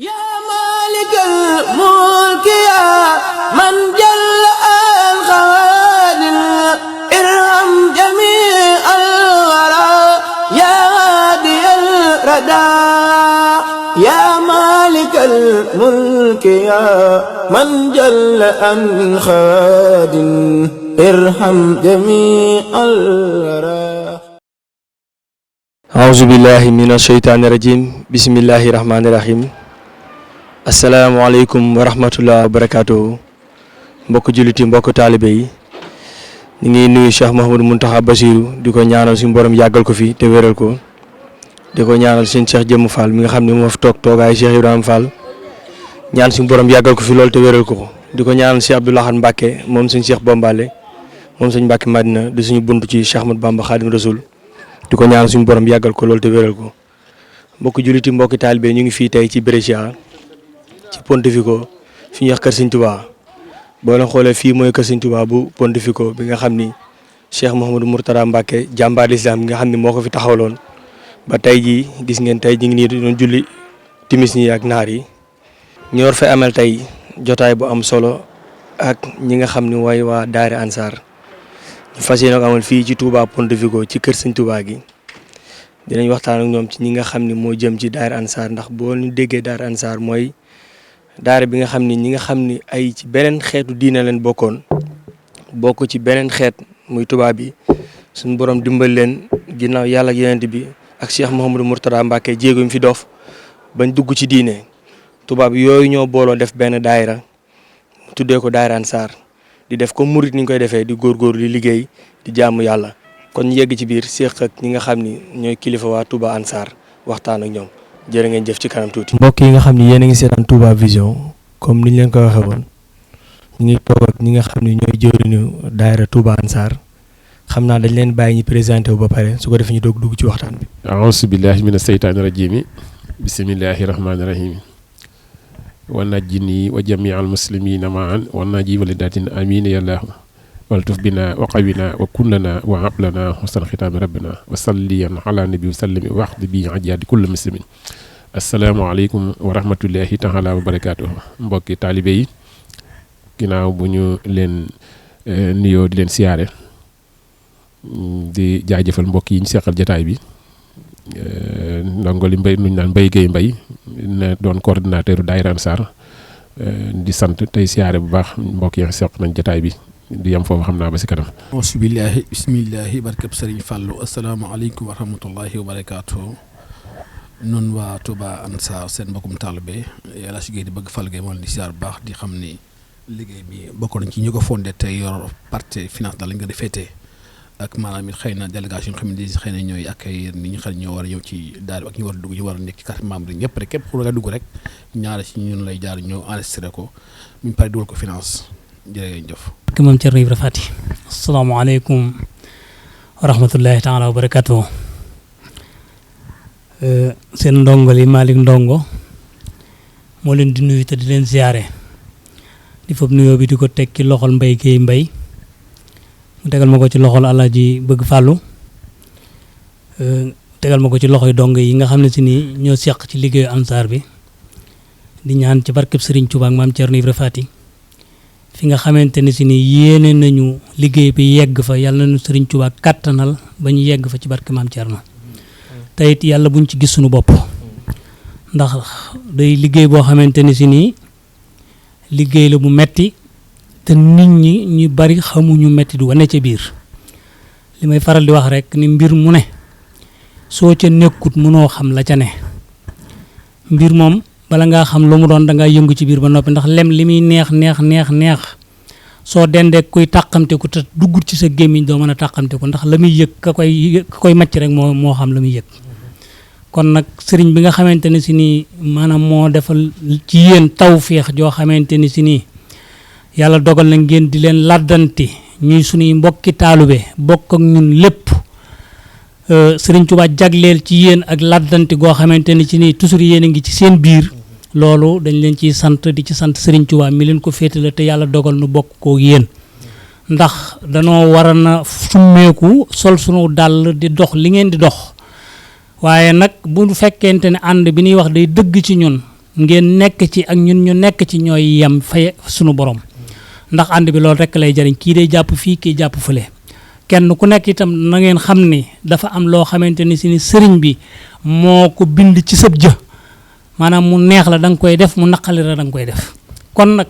يا مالك الملك يا من جل الخوادم ارحم جميع الورى يا هادي الردى يا مالك الملك يا من جل الخوادم ارحم جميع الورى. أعوذ بالله من الشيطان الرجيم بسم الله الرحمن الرحيم. asalaamaaleykum wa rahmatullah wa barakaatuhu. mbokk julliti mbokk taalibe yi ñu ngi nuyu Cheikh Mouhamadou Mountakha Bassirou di ko ñaanal suñu borom yàggal ko fi te wéral ko di ko ñaanal suñu Cheikh Jëmm Fall mi nga xam ne moo fi toogaay Cheikh Ibrahima Fall ñaan suñu borom yàggal ko fi loolu te wéral ko di ko ñaanal Cheikh Abdou Lahad Mbacké moom suñu Cheikh Bombale moom suñu Mbacké Madina di suñu buntu ci Cheikh Ahmadou Bamba Khadim Rasoul di ko ñaanal suñu borom yàggal ko loolu te wéral ko. mbokk julliti mbokk taalibe ñu ngi fii tey ci Brescia ci Pontevico fi ñuy wax Kër Sëñ Touba boo leen xoolee fii mooy Kër Sëñ Touba bu Pontevico bi nga xam ni Cheikh Mouhamadou Mourtada Mbacké jàmbaar l'islam bi nga xam ni moo ko fi taxawaloon ba tey jii gis ngeen tey ñu ngi nii doon julli timis ñi ak naar yi ñu war fa amal tey jotaay bu am solo ak ñi nga xam ni mooy waa Daara Ansar ñu fas yéene ko amal fii ci Touba Pontevico ci Kër Sëñ Touba gi dinañ waxtaan ak ñoom ci ñi nga xam ni moo jëm ci Daara Ansar ndax boo ñu déggee Daara Ansar mooy daara bi nga xam ni ñi nga xam ni ay ci beneen xeetu diine leen bokkoon bokk ci beneen xeet muy tubaab bi suñu borom dimbal leen ginnaaw yàlla ak yonent bi ak Cheikh Mouhamadou Mourtada Mbacké jéego mi fi dof bañ dugg ci diine tubaab yooyu ñoo booloo def benn daayira tuddee ko Daara Ansar di def comme murit ni ñu koy defee di góorgóorlu di liggéey di jaamu yàlla kon ñu yegg ci biir séq ak ñi nga xam ni ñooy kilifa waa Touba Ansar waxtaan ak ñoom. jërë ngeen jëf ci kanam tuuti. mbokk yi nga xam ni yéen a ngi seetaan Touba Vision comme ni ñu leen ko waxee woon ñu ngi toog ak ñi nga xam ni ñooy jëwriñu daayira Touba Ansar xam naa dañ leen bàyyi ñu présenté wu ba pare su ko defee ñu dugg ci waxtaan bi. a'uuzu billahi mina seytaani rajiim bismillahi rahmaani rahiim wa najjini wa jamii'al muslimiina ma'an wa najji walidatin amiin ya Allah waltuf bina wa qawina wa kullana wa ablana husnal xitaami rabbina wa salliyan ala nabi wa sallimi waxdi bi ajaadi kulli muslimin. asalaamaaleykum wa rahmatullahi taala wa barakaatuhu. mbokki taalibe yi ginnaaw bu ñu leen nuyoo di leen siyaare di jaajëfal mbokk yi ñu seqal jataay bi ndongoli mbay nuñ naan Mbaye Guèye Mbaye na doon coordinateur Daara Ansar di sant tey siyaare bu baax mbokk yi seq nañ jataay bi di yam foofu xam naa ba si kanam. auzu billaahi bismillaahi barkeb Sëriñ Fàllu asalaamaaleykum wa rahmatullahi wa barakaatu. nun waa Touba Ansar seen mbokkum taalibe yàlla si géej di bëgg Fallou Gueye moo leen di siyaar bu baax di xam ni liggéey bi bokk nañ ci ñu ko fondé tey yor partie finance daal lañ ko di féetee ak maanaam it xëy na délégation xam ne xëy na ñooy ak yéen ni ñu xel ñoo war a ñëw ci daal ak ñu war a dugg ñu war a nekk ci carte membre ñëpp rek képp ku nga dugg rek ñaare si ñun lay jaar ñëw enregistré ko ñu pare dugal ko finance jërë ngeen jëf. ki moom Thierno Ibra Fati asalaamaaleykum wa rahmatullahi taala wa barakatuh. seen ndongo li Malick Ndongo moo leen di nuyu te di leen ziare di fab nuyoo bi di ko teg ci loxol Mbaye Guèye Mbaye mu tegal ma ko ci loxol Alaaji Bëgg Fàllu tegal ma ko ci loxoy dong yi nga xam ne si nii ñoo seq ci liggéeyu Ansar bi di ñaan ci barkeb Serigne Touba ak maam Thierno Ibra Fati fi nga xamante ne si ni yéene nañu liggéey bi yegg fa yàlla nañu Serigne Touba kattanal ba ñu yegg fa ci barke maam Thierno te it yàlla buñ ci gis suñu bopp ndax day liggéey boo xamante ne si nii liggéey la bu metti te nit ñi ñu bari xamuñu metti du wane ca biir li may faral di wax rek ni mbir mu ne soo ca nekkut mënoo xam la ca ne mbir moom bala ngaa xam lu mu doon da ngaa yëngu ci biir ba noppi ndax lem li muy neex soo dendee kuy tàqamte ku te duggut ci sa gémmiñ doo mën a tàqamte ko ndax la muy yëg ka koy màcc rek moo xam la muy yëg kon nag sëriñ bi nga xamante ne si nii maanaam moo defal ci yéen tawféex joo xamante ni si nii yàlla dogal na ngeen di leen laddanti ñuy suñuy mbokki taalube bokk ak ñun lépp sëriñ Tuubaa jagleel ci yéen ak laddanti goo xamante ni si nii toujours yéen a ngi ci seen biir loolu dañ leen ciy sant di ci sant Serigne Touba mi leen ko féetale te yàlla dogal nu bokk koo yéen ndax danoo war na summeeku sol sunu dàll di dox li ngeen di dox waaye nag bu fekkente ne ànd bi ñuy wax day dëgg ci ñun ngeen nekk ci ak ñun ñu nekk ci ñooy yem fay sunu borom ndax ànd bi loolu rek lay jariñ kii day jàpp fii kii jàpp fële kenn ku nekk itam na ngeen xam ni dafa am loo xamante ni si ni sëriñ bi moo ko bind ci sëb jë maanaam mu neex la da nga koy def mu naqali la da nga koy def kon nag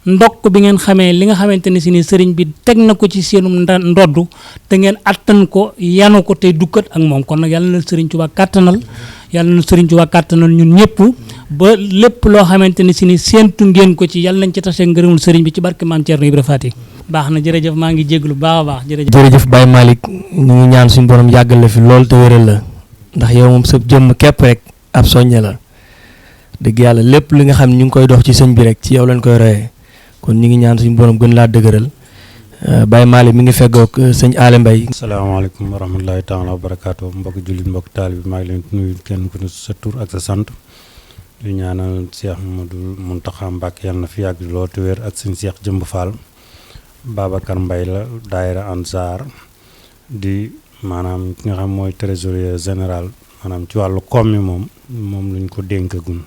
ndokk bi ngeen xamee li nga xamante ni si ni sëriñ bi teg na ko ci seenu ndoddu te ngeen attan ko yanu ko tey dukkat ak moom kon nag yàlla na sëriñ Tuubaa kàttanal yàlla na sëriñ Tuubaa kàttanal ñun ñëpp ba lépp loo xamante ni si ni séentu ngeen ko ci yàlla nañ ci tase ngërëmul sëriñ bi ci barke maam Thierno Ibra Faty baax na jërëjëf maa ngi jéglu baax a baax jërëjëf Baye Malick ñu ngi ñaan suñu borom yàggal la fi lool te wéral la ndax yow moom sa jëmm képp rek ab soññe la dëgg yàlla lépp li nga xam ñu ngi koy dox ci sëñ bi rek ci yow lañ koy royee kon ñu ngi ñaan suñu borom gën laa dëgëral Baye Malick mi ngi feggoog sëñ Aale Mbaye. asalaamaaleykum wa rahmatulahi taala wa barakaatu mbokki jullit mbokki taalib bi maa ngi leen di nuyu kenn ku ne sa tur ak sa sant di ñaanal Cheikh Mamadou Mountakha Mbacké yàlla na fi yàgg lool te wér ak sëñ Cheikh Jëmb Fall Babacar Mbaye la daayira Ansar di maanaam ki nga xam mooy trésorier général maanaam ci wàllu koom mi moom luñ ko dénkagun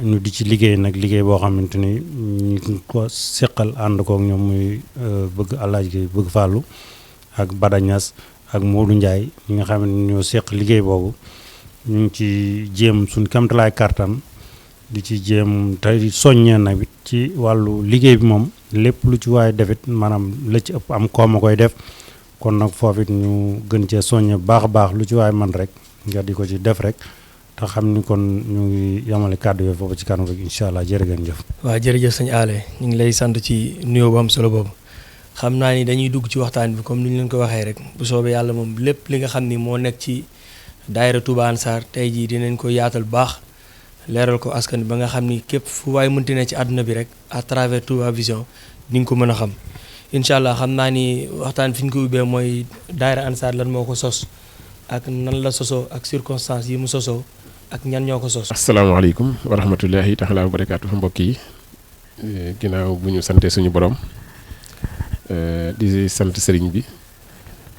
ñu di ci liggéey nag liggéey boo xamante ni ñu ko seqal ànd kook ñoom muy bëgg Alaaji Gay bëgg Fàllu ak Bada Ñas ak Modou Ndiaye ñi nga xam ne ñoo seq liggéey boobu ñu ngi ci jéem suñ kamtalaay kartan di ci jéem tey soññee nag ci wàllu liggéey bi moom lépp lu ci waaye defit maanaam la ci ëpp am koom a koy def kon nag foofu it ñu gën cee soññe baax a baax lu ci waaye man rek nga di ko ci def rek te xam ni kon ñu ngi yamale kàddu yooyu foofu ci kanam rek incha allah jërë ngeen jëf. waaw jërëjëf sëñ Aale ñu ngi lay sant ci nuyoo bu am solo boobu xam naa ni dañuy dugg ci waxtaan bi comme ni ñu leen ko waxee rek bu soobee yàlla moom lépp li nga xam ni moo nekk ci daayira Touba Ansar tey jii dinañ ko yaatal baax leeral ko askan bi ba nga xam ni képp fu waaye mënti ne ci àdduna bi rek à travers Touba Vision di nga ko mën a xam incha allah xam naa ni waxtaan fi ñu ko ubbee mooy daayira Ansar lan moo ko sos ak nan la sosoo ak circonstances yi mu sosoo ak ñan ñoo ko sos. asalaamaaleykum wa rahmatullahi taala wa barakaatu mbokk yi ginnaaw bu ñu sante suñu borom di sant sëriñ bi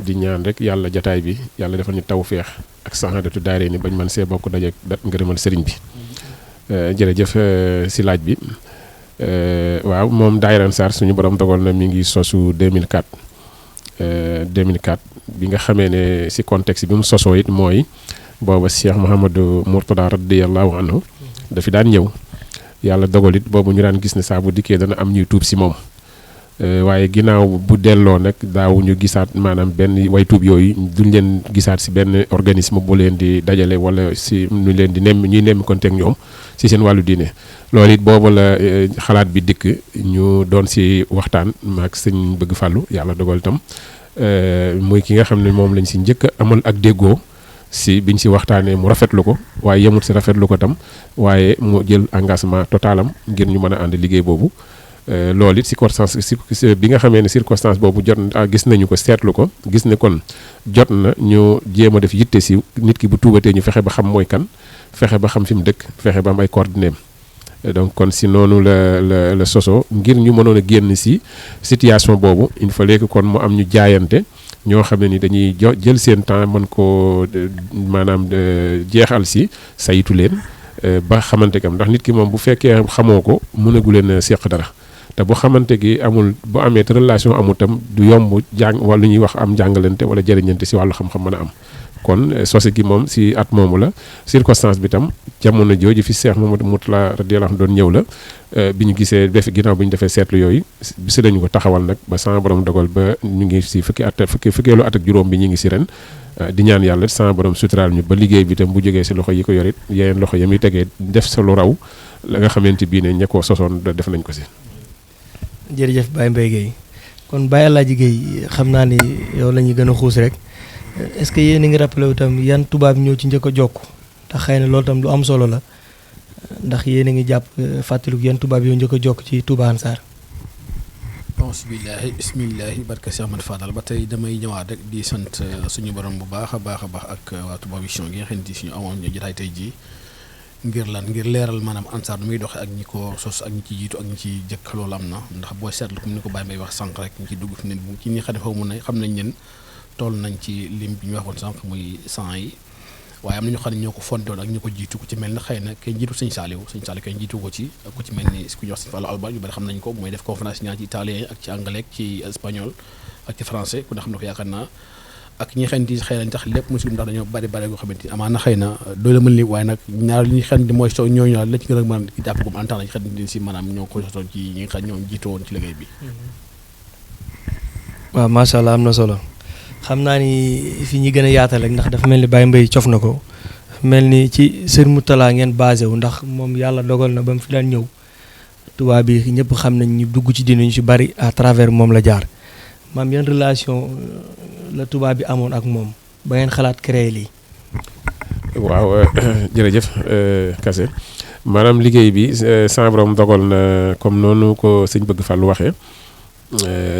di ñaan rek yàlla jataay bi yàlla defal ñu tawfeex ak saxaadatu daaree ni bañ man see bokk daje ngërëmal sëriñ bi jërëjëf si laaj bi waaw moom daayira Ansar suñu borom dogal na mi ngi sosu 2004 bi nga xamee ne si contexte bi mu sosoo it mooy booba Cheikh Mouhamadou Mourtada radiyallahu anhu dafi daan ñëw yàlla dogal it boobu ñu daan gis ne saa bu dikkee dana am ñuy tuub si moom waaye ginnaaw bu delloo nag daaw ñu gisaat maanaam benn way tuub yooyu duñ leen gisaat si benn organisme bu leen di dajale wala si ñu leen di ñuy nemmi konteek ñoom si seen wàllu diine loolu it boobu la xalaat bi dikk ñu doon si waxtaan maak sëñ Bëgg Fàllu yàlla dogal itam muy ki nga xam ne moom lañ si njëkk amal ak déggoo si biñ si waxtaanee mu rafetlu ko waaye yemut si rafetlu ko tam waaye mu jël engagement totalam ngir ñu mën a ànd liggéey boobu loolu it circonstance bi nga xamee ne circonstance boobu jot gis nañu ko seetlu ko gis ne kon jot na ñu jéem a def yitte si nit ki bu tuubatee ñu fexe ba xam mooy kan fexe ba xam fi mu dëkk fexe ba am ay coordonnées donc kon si noonu la sosoo ngir ñu mënoon a génn si situation boobu il fallait que kon mu am ñu jaayante ñoo xam ne ni dañuy jël seen temps mën koo maanaam jeexal si saytu leen ba xamante kam ndax nit ki moom bu fekkee xamoo ko mënagu leen seq dara te bu xamante gi amul bu amee te relation amul tam du yomb jàng wala lu ñuy wax am jàngalante wala jëriñante si wàllu xam-xam mën a am kon sose gi moom si at moomu la circonstance bi tam jamono jooju fi Cheikh Mamadou Mourtada radiyallahu anhu doon ñëw la bi ñu gisee ginnaaw bi ñu defee seetlu yooyu si lañu ko taxawal nag ba sama borom dogal ba ñu ngi si fukkeelu at ak juróom bi ñu ngi si ren di ñaan yàlla sama borom suturaal ñu ba liggéey bi tam bu jógee si loxo yi ko yorit yeneen loxo ya muy tegee def sa lu raw la nga xamante bii ne ña koo sosoon def nañ ko si. jërëjëf Baye Mbaye Guèye kon Baye Alaaji Guèye xam naa ni yow la ñuy gën a xuus rek est-ce que yéen a ngi rappelé itam yan tubaab ñoo ci njëkk a jokk ndax xëy na loolu tam lu am solo la ndax yéen a ngi jàpp fàttaliku yan tubaab yoo njëkk a jokk ci Touba Ansar. bismillahi bismillahi barka Cheikh Ahmad Fadal ba tey damay ñëwaat rek di sant suñu borom bu baax a baax ak waa Touba Vision gi nga xam ne suñu amoon ñu jotaay tey jii ngir leeral maanaam Ansar nu muy doxee ak ñi ko sos ak ñi ci jiitu ak ñi ci jëkk loolu am na ndax booy seetlu comme ni ko Baye Mbaye wax sànq rek ñi ci dugg fi ne ci ñi xam ne xaw mun ne xam nañ leen toll nañ ci lim bi ñu waxoon sànq muy 100 yi waaye am na ñu xam ne ñoo ko fondé woon ak ñu ko jiitu ku ci mel ne xëy na kay jiitu sëñ Saliou kay jiitu ko ci ku ci mel ni ku ñuy wax sëñ Fallou Alba ñu bari xam nañ ko mooy def conférence ñaar ci italien yi ak ci anglais ak ci espagnol ak ci français ku ne xam ne ko yaakaar naa ak ñi xen di xëy na tax lépp musulum ndax dañoo bari goo xamante ni amaana xëy na doo la mën li waaye nag ñaar li ñu xen di mooy so ñooñu la ci gën a mën a jàpp gum en temps lañ xen di si maanaam ñoo ko sotoon ci ñi nga xam ñoom jiitu woon ci liggéey bi. waaw macha allah am na solo xam naa ni fi ñi gën a yaatal rek ndax dafa mel ni Baye Mbaye cof na ko mel ni ci Sëriñ Mourtala ngeen basé wu ndax moom yàlla dogal na ba mu fi daan ñëw tubaab bi ñëpp xam nañ ñu dugg ci diine ñu ci bari à travers moom la jaar maam yan relation la tubaab bi amoon ak moom ba ngeen xalaat créer lii. waaw jërëjëf Kassé maanaam liggéey bi sama borom dogal na comme noonu ko sëñ Bëgg Fall waxee.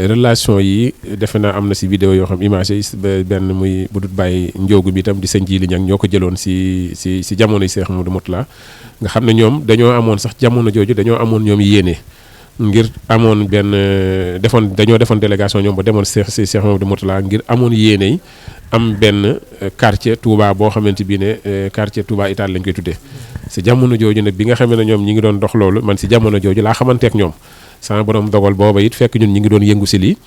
relation yi defe naa am na si vidéo yoo xam image yi benn muy bu dut bàyyi njóogu bi itam di sëñ Jili Ñang ñoo ko jëloon si jamono yi Cheikh Mouhamadou Mourtala nga xam ne ñoom dañoo amoon sax jamono jooju dañoo amoon ñoom yéene ngir amoon benn dañoo defoon délégation ñoom ba demoon si Cheikh Mouhamadou Mourtala ngir amoon yéene yi am benn quartier Touba boo xamante bi ne quartier Touba Italie lañ koy tuddee si jamono jooju nag bi nga xamee ne ñoom ñi ngi doon dox loolu man si jamono jooju laa xamanteek ñoom sama borom dogal booba it fekk ñun ñi ngi doon yëngu si lii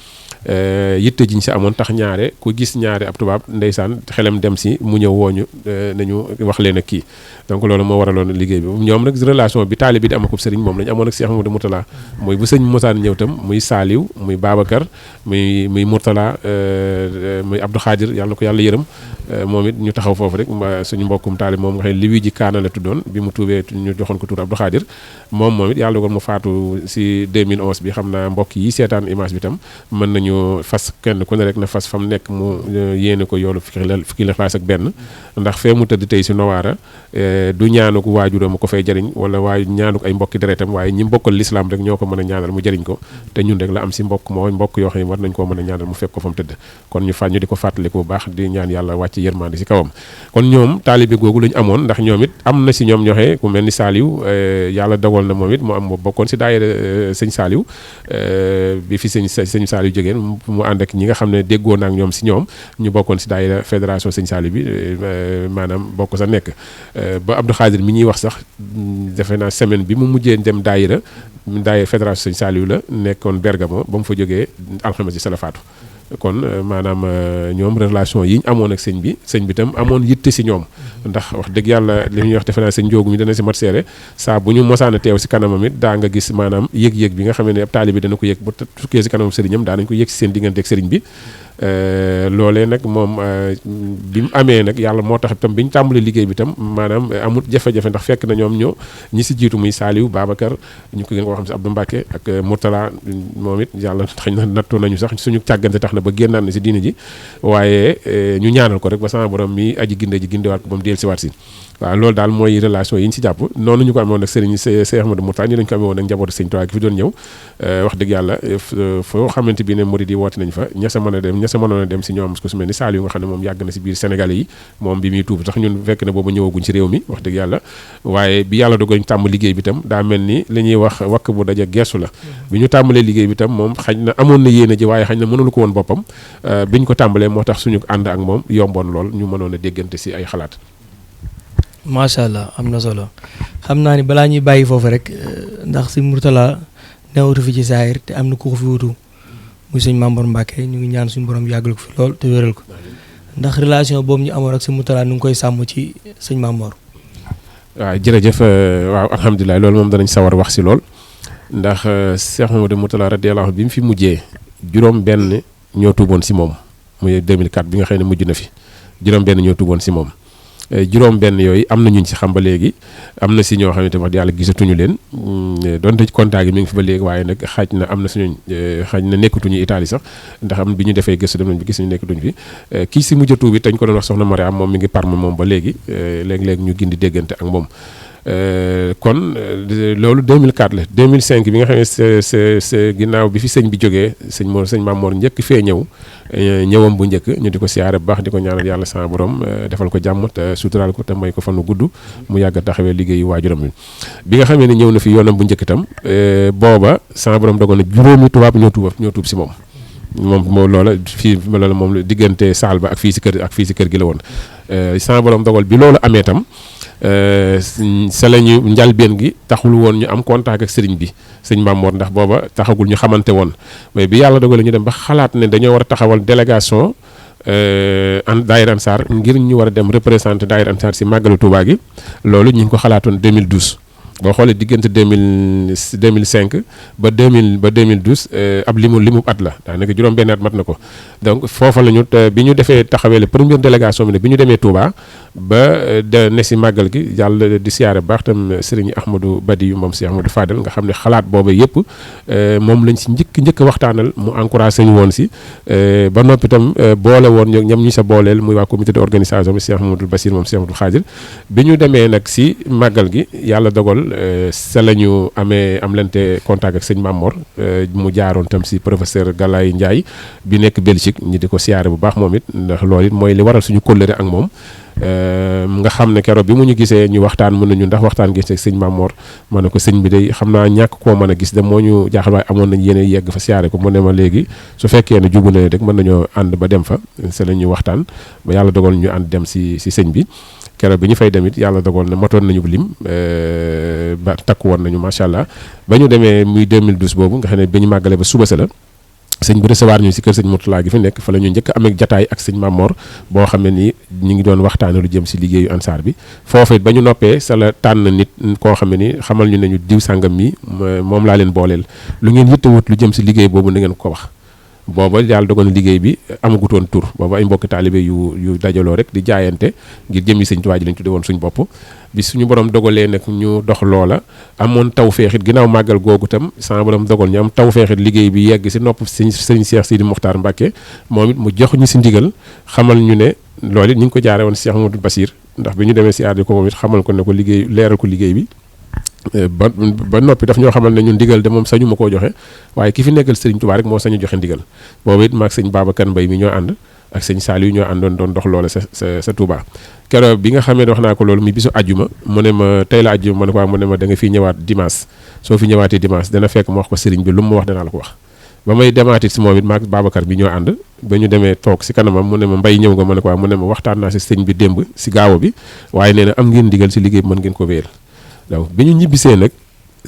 yitte jiñ si amoon tax ñaare ku gis ñaare ab tubaab ndeysaan xelam dem si mu ñëw wooñu nañu wax leen ak kii donc loolu moo waraloon liggéey bi ñoom nag relation bi taali bi di am ak sëriñ moom lañu amoon ak Cheikh Mouhamadou Mourtala muy bu sëñ mosaan ñëw tam muy Saliou muy Babacar muy Mourtala muy Abdou Khadir yàlla na ko yàlla yërëm moom it ñu taxaw foofu rek suñu mbokkum taali moom nga xam ne li wi ji kaana la tuddoon bi mu tuubee ñu joxoon ko tur Abdou Khadir moom it yàlla dogal mu faatu si 2011 bi xam naa mbokk yi seetaan image bi tam mën nañu fas kenn ku ne rek na fas fa mu nekk mu yéene ko yoolu fukki Ixlaas ak benn ndax fee mu tëdd tey si Nowaara du ñaanuk waajuram ko fay jariñ wala waaye ñaanuk ay mbokki deretam waaye ñi mbokkal lislaam rek ñoo ko mën a ñaanal mu jariñ ko te ñun rek la am si mbokk yoo xam ne war nañ koo mën a ñaanal mu fekk ko fa mu tëdd kon ñu di ko fàttaliku bu baax di ñaan yàlla wàcc yërmande si kawam kon ñoom taalibe googu lañu amoon ndax ñoom it am na si ñoom ñoxee ku mel ni Saliou yàlla dogal na moom it mu bokkoon si daayira sëñ Saliou bi fi sëñ Saliou jógeen mu ànd ak ñi nga xam ne déggoo na ak ñoom si ñoom ñu bokkoon si daayira fédération sëñ Saliou bi maanaam bokk sa nekk ba Abdou Khadir mi ñuy wax sax defe naa semaine bi mu mujjee dem daayira fédération sëñ Saliou la nekkoon Bergamo ba mu fa jógee alxames yi sa la faatu kon maanaam ñoom relation yi ñu amoon ak sëñ bi tam amoon yitte si ñoom ndax wax dëgg yàlla li ñuy wax defe naa sëñ Njoogu mi dana si mat seere saa bu ñu mosaan a teew si kanamam it daa nga gis maanaam yëg-yëg bi nga xam ne ab taalibe dana ko yëg bu tukkee si kanamam sëriñam daa nañ ko yëg si seen diggante ak sëriñ bi loolee nag moom bi mu amee nag yàlla moo tax itam bi ñu tàmbalee liggéey bi tam maanaam amul jafe-jafe ndax fekk na ñoom ñi si jiitu muy Saliou Babacar ñu ko gën ko xam si Abdou Mbacke ak Mourtala moom it yàlla xëy na nattu nañu sax suñu càggante tax na ba génnaan na si diine ji waaye ñu ñaanal ko rek ba sama borom mi aji gindewaat ko ba mu del si waat si waaw loolu daal mooy relation yi ñu si jàpp noonu ñu ko amee woon ak sëriñ Cheikh Ahmadou Mourtala ñu lañu ko amee woon ak njabootu sëriñ Tuubaa gi fi doon ñëw wax dëgg yàlla foo xamante bi ne murid yi woote nañ fa ña sa mënoon a dem si ñoom ku su mel ni Saliou nga xam ne moom yàgg na si biir Sénégalais yi moom bi muy tuub sax ñun fekk na boobu ñëwaguñ si réew mi wax dëgg yàlla waaye bi yàlla dogal ñu tàmm liggéey bi tam daa mel ni li ñuy wax wakk bu daje geesu la bi ñu tàmbalee liggéey bi tam moom xañ na amoon na yéene ji waaye xañ na mënulu ko woon boppam bi ñu ko tàmbalee moo tax suñu ànd ak moom yomboon lool ñu mënoon a déggante si ay xalaat. macha allah am na solo xam naa ni balaa ñuy bàyyi foofu rek ndax si Mourtala newatu fi ci saahir te am na ku ko fi wutu muy sëñ Mamor Mbacke ñu ngi ñaan suñu borom yàggal ko fi lool te wéral ko ndax relation boobu ñu amoon ak si Mourtala nu ngi koy sàmm ci sëñ Mamor. waaw jërëjëf waaw alhamdulilah loolu moom danañ sawar wax si lool ndax Cheikh Mouhamadou Mourtala radiyallahu bi mu fi mujjee juróom benn ñoo tuuboon si moom muy 2004 bi nga xam ne mujj na fi juróom benn ñoo tuuboon si moom. juróom benn yooyu am na ñun ci xam ba léegi am na si ñoo xam ne wax yàlla gisatuñu leen donte ci contact yi mi ngi fi ba léegi waaye nag xaaj na am na suñu xaaj na nekkatuñu Italie sax ndax am bi ñu defee gëstu dem nañ bi gis ñu nekkatuñu fi kii si mujj a tuub bi dañ ko doon wax soxna Mariam moom mi ngi Parme moom ba léegi léeg-léeg ñu gindi déggante ak moom kon loolu 2004 la 2005 bi nga xam ne c'est ginnaaw bi fi sëñ bi jógee sëñ Mamor njëkk fee ñëwam bu njëkk ñu di ko siyaare bu baax di ko ñaanal yàlla sama borom defal ko jàmm te suturaal ko te may ko fanu gudd mu yàgg a taxawee liggéeyu waajuram bi nga xamee ne ñëw na fi yoonam bu njëkk itam booba sama borom dogoon na juróomi tubaab ñoo tuub si moom moom loola fii loola moom diggante saal ba ak fii si kër gi la woon sama borom dogal bi loolu amee tam sa la ñu njalbeen gi taxul woon ñu am contact ak sëriñ bi sëñ Mamour ndax booba taxagul ñu xamante woon mais bi yàlla dogal ñu dem ba xalaat ne dañoo war a taxawal délégation daayira Ansar ngir ñu war a dem représenter daayira Ansar si màggalu Touba gi loolu ñu ngi ko xalaatoon 2012 boo xoolee diggante 2005 ba 2012 ab limu at la daanaka juróom-benn at mat na ko donc foofa la ñu bi ñu defee taxawee la première délégation bi ne bi ñu demee Touba ba ne si màggal gi yàlla di siyaare baax tam Serigne Ahmadou Badi moom si Ahmadou Fadel nga xam ne xalaat booba yëpp moom lañ si njëkk waxtaanal mu encouragé ñu woon si ba noppi itam boole woon ñoom ñu sa booleel muy waa comité de organisation bi Cheikh Ahmadou Bassir moom Cheikh Ahmadou Khadir bi ñu demee nag si màggal gi yàlla dogal sa la ñu am lente contact ak sëñ Mamor mu jaaroon tam si professeur Galaye Ndiaye bi nekk Belgique ñi di ko siyaare bu baax moom it ndax loolu it mooy li waral suñu kóllëre ak moom nga xam ne keroog bi mu ñu gisee ñu waxtaan mën nañu ndax waxtaan gis ak sëñ Mamor ma ne ko sëñ bi day xam naa ñàkk koo mën a gis de moo ñu jaaxal waaye amoon nañ yéene yegg fa siyaare ko mu ne ma léegi su fekkee ne jubu na rek mën nañoo ànd ba dem fa sa la ñu waxtaan ba yàlla dogal ñu ànd dem si sëñ bi keroog bi ñu fay dem it yàlla dogal na matoon nañu lim ba takku woon nañu macha allah ba ñu demee muy 2012 boobu nga xam ne bi ñu màggalee ba suba sa la sëñ bi recevoir ñu si kër sëñ Mourtala gi fi nekk fa la ñu njëkk amee jataay ak sëñ Mamor boo xam ne nii ñu ngi doon waxtaane lu jëm si liggéeyu Ansar bi foofu it ba ñu noppee sa la tànn nit koo xam ne ni xamal ñu ne ñu diw sàngam mi moom laa leen booleel lu ngeen yittewut lu jëm si liggéey boobu na ngeen ko wax booba yàlla dogal na liggéey bi amagutoon tur booba ay mbokki taalibe yu dajaloo rek di jaayante ngir jëm yi sëñ Tuubaa ji lañ tudde woon suñu bopp bi suñu borom dogalee nag ñu dox loola amoon taw feexit ginnaaw màggal googu tam sama borom dogal ñu am taw feexit liggéey bi yegg si nopp sëñ Cheikh Sidi Mokhtar Mbacké moom it mu jox ñu si ndigal xamal ñu ne loolu it ñu ngi ko jaare woon si Cheikh Amadou Bassir ndax bi ñu demee si aar ko moom it xamal ko ne ko liggéey leeral ko liggéey bi ba noppi daf ñoo xamal ne ñun ndigal de moom sañu ma koo joxe waaye ki fi nekkal Serigne Touba rek moo sañu joxe ndigal boobu it maag sëñ Babacar Mbaye mi ñoo ànd ak sëñ Saliou ñoo àndoon doon dox loola sa Touba keroog bi nga xamee ne wax naa ko loolu mi bisu ajjuma mu ne ma tey la ajjuma ma ne ko mu ne ma da nga fiy ñëwaat dimanche soo fi ñëwaatee dimanche dana fekk ma wax ko Serigne bi lu mu ma wax danaa la ko wax ba may demaatit si moom it maag Babacar bi ñoo ànd ba ñu demee toog si kanamam mu ne ma Mbaye ñëw nga ma ne ko mu ne ma waxtaan naa si sëñ bi démb si gaawo bi waaye nee na am ngeen ndigal si liggéey bi mën ngeen ko wéyal donc bi ñu ñibbisee nag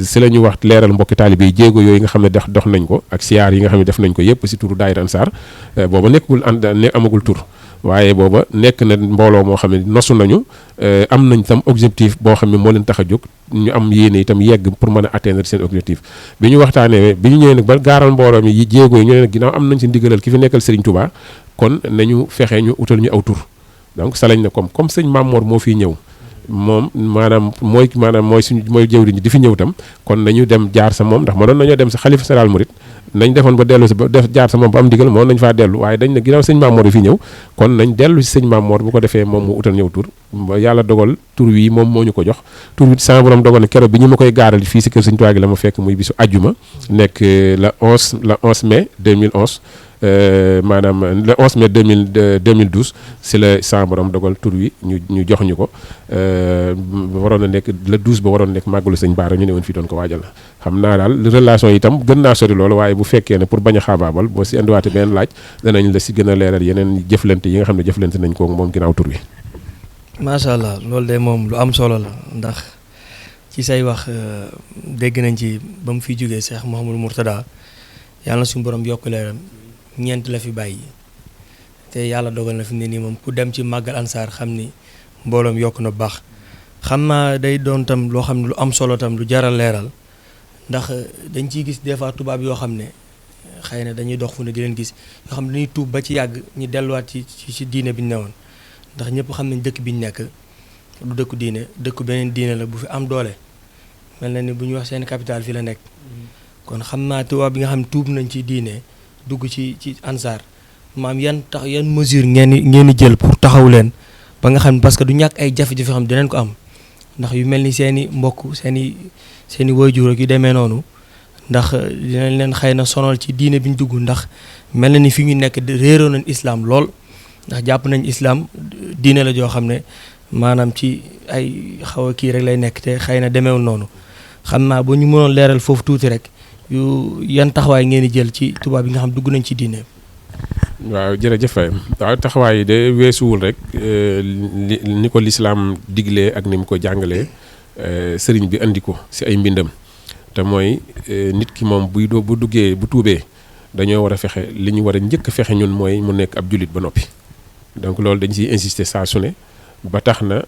si la ñu wax leeral mbokki taalibe yi jéego yooyu nga xam ne dox nañ ko ak siyaar yi nga xam ne def nañ ko yépp si turu daayira Ansar booba nekkul amagul tur waaye booba nekk na mbooloo moo xam ne nosu nañu am nañ tam objectif boo xam ne moo leen tax a jóg ñu am yéene itam yegg pour mën a atteindre seen objectif bi ñu waxtaanee bi ñu ñëwee nag ba gaaral mbooloo mi yi jéego yi ñu ne nag ginnaaw am nañ si ndigalal ki fi nekkal Serigne Touba kon nañu fexe ñu utal ñu aw tur donc sa lañ ne comme sëñ Mamor moo fiy ñëw moom maanaam mooy jëwriñ di fi ñëw tam kon nañu dem jaar sa moom ndax mënoon nañoo dem sa xalifa général murit nañ defoon ba dellu si ba def jaar sa moom ba am digal moom nañ faa dellu waaye dañ ne ginnaaw sëñ Mamor yi fi ñëw kon nañ dellu si sëñ Mamor bu ko defee moom mu utal ñëw tur ba yàlla dogal tur wi moom moo ñu ko jox tur wi sama borom dogal ne keroog bi ñu ma koy gaaral fii si kër sëñ Tuubaa gi la ma fekk muy bisu ajjuma nekk le 11 mai 2011 maanaam le 11 mai 2012 si la sama borom dogal tur wi ñu jox ñu ko waroon na nekk le 12 ba waroon nekk màggalu sëñ Baara ñu ne woon fii doon ko waajal xam naa daal relation yi itam gën naa sori loolu waaye bu fekkee ne pour bañ a xaabaabal boo si indiwaate benn laaj danañ la si gën a leeral yeneen jëflante yi nga xam ne jëflante nañ ko moom ginnaaw tur wi. macha allah loolu de moom lu am solo la ndax ci say wax dégg nañ ci ba mu fi jógee Cheikh Mouhamadou Mourtada yàlla na suñu borom yokk leeram ñeent la fi bàyyi te yàlla dogal na fi mu ne nii moom ku dem ci màggal Ansar xam ni mbooloom yokk na bu baax xam naa day doon tam loo xam ne lu am solo tam lu jaral leeral ndax dañ ciy gis des fois tubaab yoo xam ne xëy na dañuy dox fu ne di leen gis yoo xam ne dañuy tuub ba ci yàgg ñu delluwaat ci diine bi ñu newoon ndax ñëpp xam nañ dëkk bi ñu nekk du dëkku diine dëkku beneen diine la bu fi am doole mel na ni bu ñu wax seen capital fi la nekk kon xam naa tubaab bi nga xam ne tuub nañ ci diine dugg ci Ansar maam yan mesure ngeen di jël pour taxaw leen ba nga xam ne parce que du ñàkk ay jafe-jafe xam dinañ ko am ndax yu mel ni seen i mbokk seen i waajur ak yu demee noonu ndax dinañ leen xëy na sonal ci diine bi ñu dugg ndax mel na ni fi ñu nekk réeroo nañ islam lool ndax jàpp nañ islam diine la joo xam ne maanaam ci ay xaw a kii rek lay nekk te xëy na demeewul noonu xam naa ba ñu mënoon leeral foofu tuuti rek yan taxawaay ngeen di jël ci tubaab yi nga xam dugg nañ ci diine. waaw jërëjëf waaw taxawaay de weesuwul rek ni ko lislaam diglee ak ni mu ko jàngalee sëriñ bi andi ko si ay mbindam te mooy nit ki moom bu duggee bu tuubee dañoo war a fexe li ñu war a njëkk a fexe ñun mooy mu nekk ab jullit ba noppi donc loolu dañ siy insister saa su ne ba tax na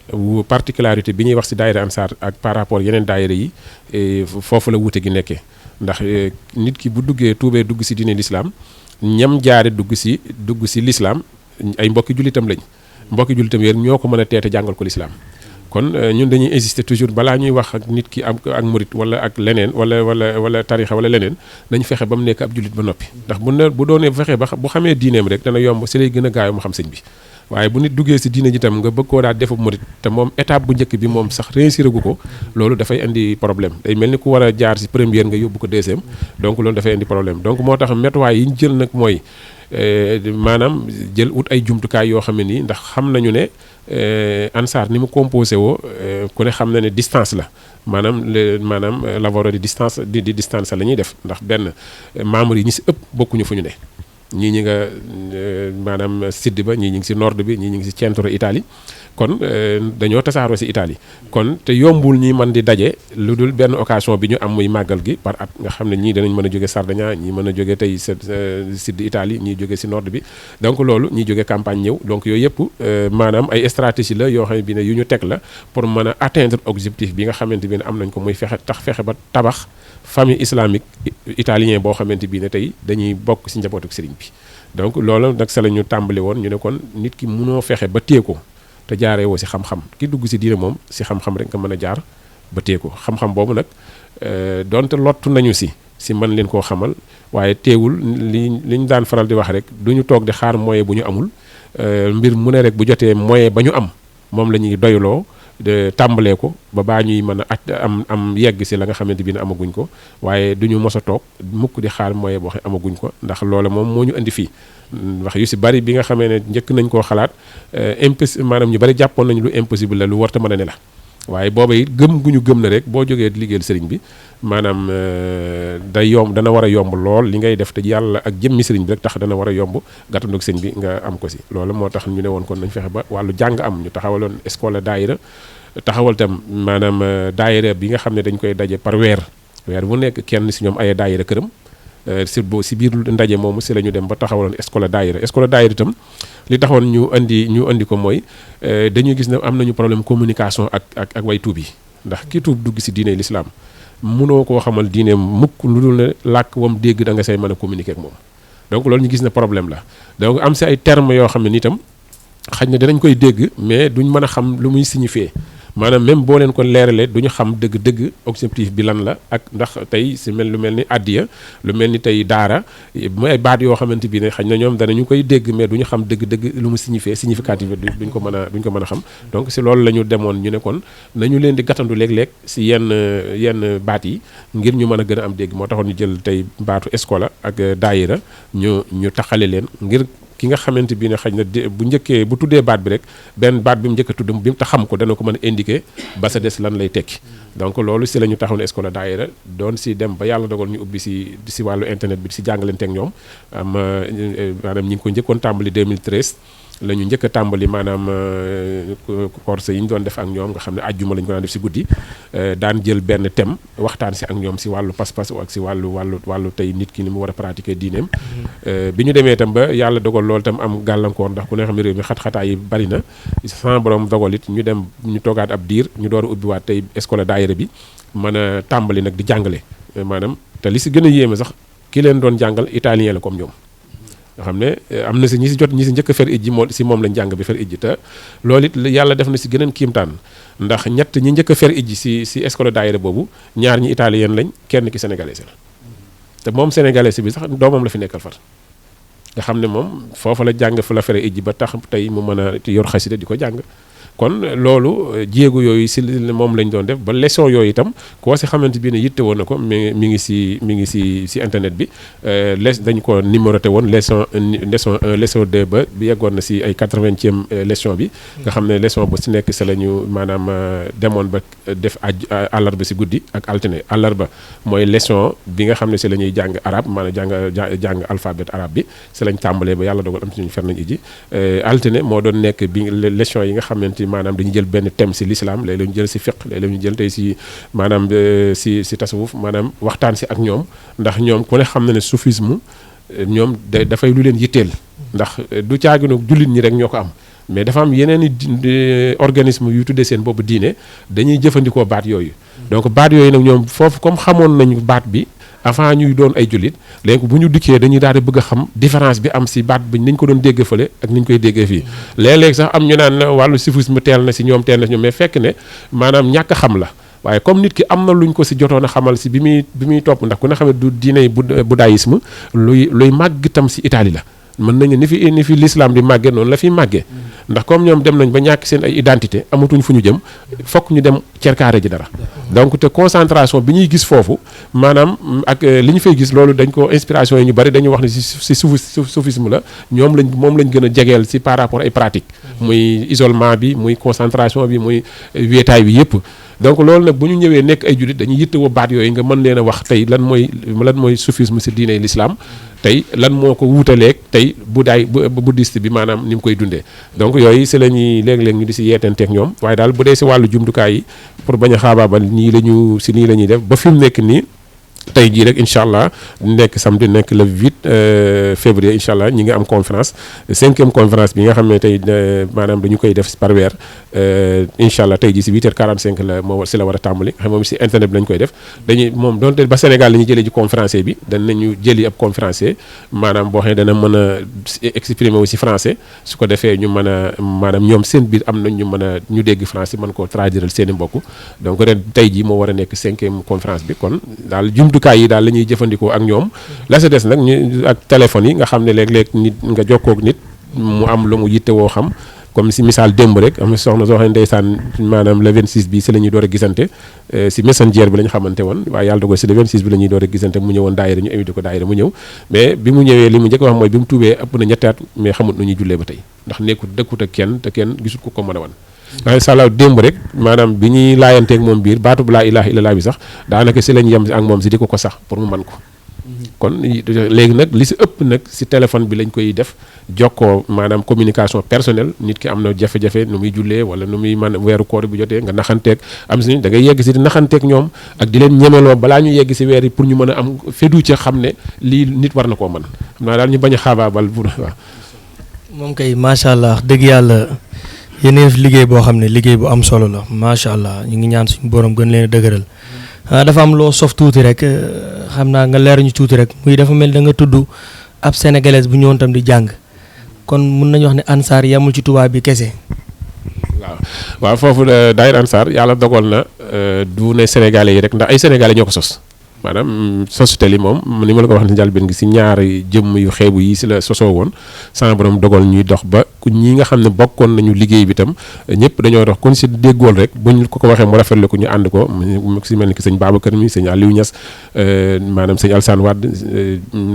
particularité bi ñuy wax si daayira Ansar ak par rapport yeneen daayira yi foofu la wuute gi nekkee ndax nit ki bu duggee tuubee dugg si diine lislaam ñam jaare dugg si lislaam ay mbokki jullitam lañ mbokki jullitam yéen ñoo ko mën a teete jàngal ko lislaam kon ñun dañuy insister toujours balaa ñuy wax ak nit ki ak murit wala ak leneen wala tarixa wala leneen nañ fexe ba mu nekk ab jullit ba noppi ndax bu doonee fexe ba bu xamee diineem rek dana yomb si lay gën a gaaw mu xam sëñ bi waaye bu nit duggee si diine ji tam nga bëgg koo daal defu murit te moom étape bu njëkk bi moom sax réussir gu ko loolu dafay indi problème day mel ni ku war a jaar si première nga yóbbu ko deuxième donc loolu dafay indi problème donc moo tax métuwaay yi ñu jël nag mooy maanaam jël ut ay jumtukaay yoo xam ne nii ndax xam nañu ne Ansar ni mu composé woo ku ne xam na ne distance la maanaam lavoro di distance di distance la ñuy def ndax benn membres yi ñi si ëpp bokkuñu fu ñu ne ñii ñi nga maanaam sud ba ñii ñi ngi si nord bi ñii ñi ngi si centro Italie kon dañoo tasaaroo si Italie kon te yombul ñi mën di daje lu dul benn occasion bi ñu am muy màggal gi par at nga xam ne ñii danañ mën a jóge Sardaigne ñii mën a jóge tey sud Italie ñii jóge si nord bi donc loolu ñii jóge campagne ñëw donc yooyu yëpp maanaam ay stratégie la yoo xam ne bi ne yu ñu teg la pour mën a atteindre objectif bi nga xamante bi ne am nañ ko muy fexe ba tabax famille islamique italien boo xamante bi ne tey dañuy bokk si njabootu sëriñ bi donc loolu nag sa la ñu tàmbali woon ñu ne kon nit ki mënoo fexe ba téye ko te jaaree woo si xam-xam ki dugg si diine moom si xam-xam rek nga mën a jaar ba téye ko xam-xam boobu nag donte lottu nañu si mën leen koo xamal waaye teewul li ñu daan faral di wax rek du ñu toog di xaar moyen bu ñu amul mbir mu ne rek bu jotee moyen ba ñu am moom la ñuy doyloo tàmbalee ko ba baa ñuy mën a am yegg si la nga xamante bi ne amaguñ ko waaye du ñu mos a toog mukk di xaar moyen boo xam amaguñ ko ndax loola moom moo ñu indi fii wax yu si bari bi nga xamee ne njëkk nañ koo xalaat maanaam ñu bari jàppoon nañu lu impossible la lu warta mën a ne la waaye booba it gëm gu ñu gëm na rek boo jógee liggéeyal sëriñ bi maanaam day yomb dana war a yomb lool li ngay def te yàlla ak jëmmi sëriñ bi rek tax dana war a yomb gàttandoog sëñ bi nga am ko si loolu moo tax ñu ne woon kon nañ fexe ba wàllu jàng am ñu taxawaloon école daayira taxawal tam maanaam daayira bi nga xam ne dañ koy daje par weer bu nekk kenn si ñoom ay daayira këram si biir ndaje moomu si la ñu dem ba taxawaloon école daayira itam li taxoon ñu andi ko mooy dañuy gis ne am nañu problème communication ak way tuub yi ndax ki tuub dugg si diine l'islam mënoo koo xamal diine mukk lu dul ne làkk wam dégg da nga say mën a communiquer ak moom donc loolu ñu gis ne problème la donc am si ay termes yoo xam ne nitam xaj na dinañ koy dégg mais duñ mën a xam lu muy signifier maanaam même boo leen ko leeralee du ñu xam dëgg-dëgg objectif bi lan la ak ndax tey si lu mel ni addiya lu mel ni tey daara mooy ay baat yoo xamante bi ne xañ na ñoom danañu koy dégg mais du ñu xam dëgg-dëgg lu mu significatif duñ ko mën a xam donc si loolu la ñu demoon ñu ne kon nañu leen di gàttandu léeg-léeg si yenn baat yi ngir ñu mën a gën a am dégg moo taxoon ñu jël tey baatu escola ak daayira ñu taxale leen ngir ki nga xamante bi ne xëy na bu tuddee baat bi rek benn baat bi mu njëkk a tudd bi mu ta xam ko dana ko mën a indiquer ba sa des lan lay tekki donc loolu si la ñu taxaw ne école daayira doon si dem ba yàlla dogal ñu ubbi si wàllu internet bi si jàngalante ak ñoom maanaam ñi ngi ko njëkkoon tàmbali 2013 la ñu njëkk a tàmbali maanaam course yi ñu doon def ak ñoom nga xam ne àjjuma la ñu ko daan def si guddi daan jël benn thème waxtaan si ak ñoom si wàllu pas-pas ak si wàllu tey nit ki ni mu war a pratiquer diineem bi ñu demee itam ba yàlla dogal loolu itam am gàllankoor ndax ku ne xam ne réew mi xat-xataa yi bari na sans borom dogal it ñu toogaat ab diir ñu door a ubbiwaat tey école daayira bi mën a tàmbali nag di jàngale maanaam te li si gën a yéeme sax ki leen doon jàngal italien la comme ñoom nga xam ne am na si ñi si njëkk a fer ijji moom lañ jàng bi fer ijji te loolu it yàlla def na si gëneen kiimtaan ndax ñett ñi njëkk a fer ijji si école daayira boobu ñaar ñi italien lañ kenn ki sénégalais la te moom sénégalais bi sax doomam la fi nekkal far nga xam ne moom foofa la jàng fa la fere ijji ba tax tey mu mën a yor xasida di ko jàng kon loolu jéego yooyu si moom lañ doon def ba leçon yooyu itam koo si xamante bi ne yitte woon na ko mi ngi si internet bi dañ ko numéroté woon leçon 1 leçon 2 ba bi yeggoon na si ay 80e leçon bi nga xam ne leçon bu si nekk si la ñu maanaam demoon ba def àllarba si guddi ak altine àllarba mooy leçon bi nga xam ne si la ñuy jàng arabe maanaam jàng alphabet arabe bi si lañ tàmbalee ba yàlla dogal am si ñu fer nañ iji altine moo doon nekk bi leçon yi nga xamante ni maanaam dañu jël benn thème si l'islam léeg-léeg ñu jël si fiqh léeg-léeg ñu jël tey si maanaam si tasawuf maanaam waxtaan si ak ñoom ndax ñoom ku ne xam na ne soufisme ñoom dafay lu leen yitteel ndax du caaginu jullit ñi rek ñoo ko am mais dafa am yeneen i organisme yu tuddee seen boobu diine dañuy jëfandikoo baat yooyu donc baat yooyu nag ñoom foofu comme xamoon nañu baat bi avant ñuy doon ay jullit léegi bu ñu dikkee dañuy daal di bëgg a xam différence bi am si baat bi niñ ko doon déggee fële ak niñ koy déggee fii léeg-léeg sax am ñu naan wàllu soufisme teel na si ñoom mais fekk ne maanaam ñàkk xam la waaye comme nit ki am na luñ ko si jotoon a xamal si bi muy topp ndax ku ne xam ne du diine bouddhisme luy màgg tam si Italie la mën nañu ni fi l'islam di màggee noonu la fiy màggee ndax comme ñoom dem nañ ba ñàkk seen ay identité amatuñ fu ñu jëm fokk ñu dem cerkaare ji dara donc te concentration bi ñuy gis foofu maanaam ak li ñu fay gis loolu dañ ko inspiration yi ñu bari dañuy wax ne si soufisme la moom lañ gën a jegeel si par rapport ay pratique muy isolement bi muy concentration bi muy wéetaay bi yépp donc loolu nag bu ñu ñëwee nekk ay jullit dañuy yittewoo baat yooyu nga mën leen a wax tey lan mooy soufisme si diine l'islam tey lan moo ko wuutaleeg tey bouddhiste bi maanaam ni mu koy dundee donc yooyu si la ñuy léeg-léeg ñu di si yeetanteeg ñoom waaye daal bu dee si wàllu jumtukaay yi pour bañ a xaabaabal nii la ñuy def ba fi mu nekk nii tey jii rek incha allah nekk samedi nekk le 8 février incha allah ñi ngi am conférence 5e conférence bi nga xam ne tey maanaam dañu koy def par weer incha allah tey jii si 8h45 la moo si la war a tàmbali xam moom si internet bi lañ koy def dañuy moom donte ba Sénégal la ñuy jëlee ji conférencier bi danañu jëli ab conférencier maanaam boo xam ne dana mën a exprimer wu si français su ko defee ñu mën a maanaam ñoom seen biir am nañ ñu mën a ñu dégg français mën koo traduire seen i mbokk donc ren tey jii moo war a nekk 5e conférence bi kon daal jumtukaay yi daal la ñuy jëfandikoo ak ñoom la sa des nag ñu ak téléphone yi nga xam ne léeg-léeg nit nga jokkoo ak nit mu am lu mu yittewoo xam comme si misaal démb rek am na soxna soo xam ne ndeysaan maanaam le 26 bi si la ñuy door a gisante si messenger bi la ñu xamante woon waaye yàlla dogal si le 26 bi la ñuy door a gisante mu ñëwoon daayira ñu invité ko daayira mu ñëw mais bi mu ñëwee li mu njëkk wax mooy bi mu tuubee ëpp na ñetti at mais xamut nu ñuy jullee ba tey ndax nekkut dëkkut ak kenn te kenn gisut ko mën a wan waaye sàllaaw démb rek maanaam bi ñuy laayanteeg moom biir baatu bu laa ilaaha illallaah bi sax daanaka si lañ yem ak moom si di ko sax pour mu man ko kon léegi nag li si ëpp nag si téléphone bi lañ koy def jokkoo maanaam communication personnelle nit ki am na jafe-jafe nu muy jullee wala nu muy man weeru koor bu jotee nga naxanteeg am si da ngay yegg si di naxanteeg ñoom ak di leen ñemeloo balaa ñu yegg si weer yi pour ñu mën a am fedu ci xam ne lii nit war na koo mën xam naa daal ñu bañ a xaabaabal pour waaw. moom kay macha allah dëgg yàlla yéen liggéey boo xam ne liggéey bu am solo la macha allah ñu ngi ñaan suñu borom gën leen a dëgëral dafa am loo sof tuuti rek xam naa nga leer ñu tuuti rek muy dafa mel da nga tudd ab sénégalaise bu ñëwoon tam di jàng kon mun nañu wax ne ansaar yamul ci tubaab bi kese. waaw foofu daayira ansaar yàlla dogal na du ne sénégalais yi rek ndax ay sénégalais ñoo ko sos. maanaam sosuteli moom ni ma la ko wax ne njëlbéen gi si ñaari jëmm yu xeebu yi si la sosoo woon sama borom dogal ñuy dox ba ñi nga xam ne bokkoon nañu liggéey bi tam ñëpp dañoo dox kon si déggool rek buñ ko waxee mu rafetlu ko ñu ànd ko si mel ni ki sëñ Babacar mi sëñ Aliou Niass maanaam sëñ Alsane Wade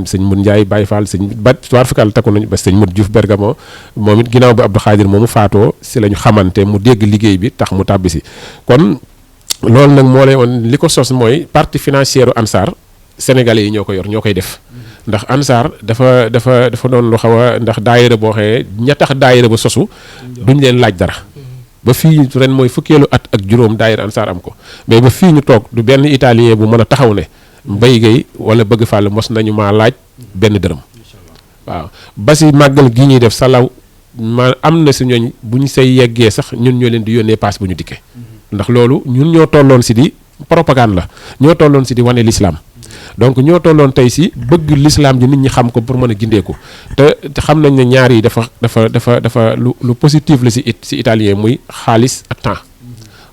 sëñ Mour Ndiaye Baye Fall sëñ ba waar fakal takku nañu ba sëñ Mour Diouf Bergamo moom it ginnaaw bi Abdou Khadir moomu faatoo si la ñu xamante mu dégg liggéey bi tax mu tàbbi si kon loolu nag moo lay woon li ko sos mooy partie financière ANSAR sénégalais yi ñoo ko yor ñoo koy def ndax ANSAR dafa doon lu xaw a ndax daayira boo xëyee ña tax daayira ba sosu duñ leen laaj dara ba fii ren mooy fukkeelu at ak juróom daayira ANSAR am ko mais ba fii ñu toog du benn italien bu mën a taxaw ne Mbaye Gueye wala Bëgg Fall mos nañu maa laaj benn dërëm waaw ba si màggal gi ñuy def salaw ma am na si ñooñ bu ñu say yeggee sax ñun ñoo leen di yónnee paas bu ñu dikkee ndax loolu ñun ñoo tolloon si di propagande la ñoo tolloon si di wane l'islam donc ñoo tolloon tey si bëgg l'islam ji nit ñi xam ko pour mën a gindeeku te xam nañ ne ñaar yi dafa lu positif la si italien muy xaalis ak temps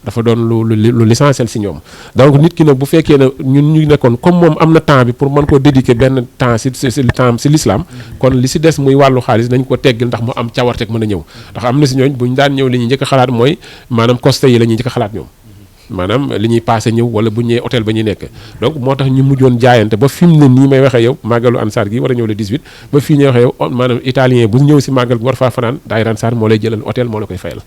dafa doon lu l'essentiel si ñoom. donc nit ki nag bu fekkee ne ñun ñu nekkoon comme moom am na temps bi pour mën koo dédiquer benn temps si l'islam kon li si des muy wàllu xaalis nañ ko teggil ndax mu am cawarteeg mën a ñëw ndax am na si ñooñ bu ñu daan ñëw li ñuy njëkk a xalaat mooy maanaam coste yi la ñuy njëkk a xalaat ñoom maanaam li ñuy passé ñëw wala bu ñëwee hôtel ba ñuy nekk donc moo tax ñu mujjoon jaayante ba fi mu ne nii may waxee yow màggalu Ansar gi war a ñëw le 18 ba fii ñuy waxee yow maanaam italien bu ñëw si màggal war faa fanaan daayira Ansar moo lay jëlal hôtel moo la koy fayal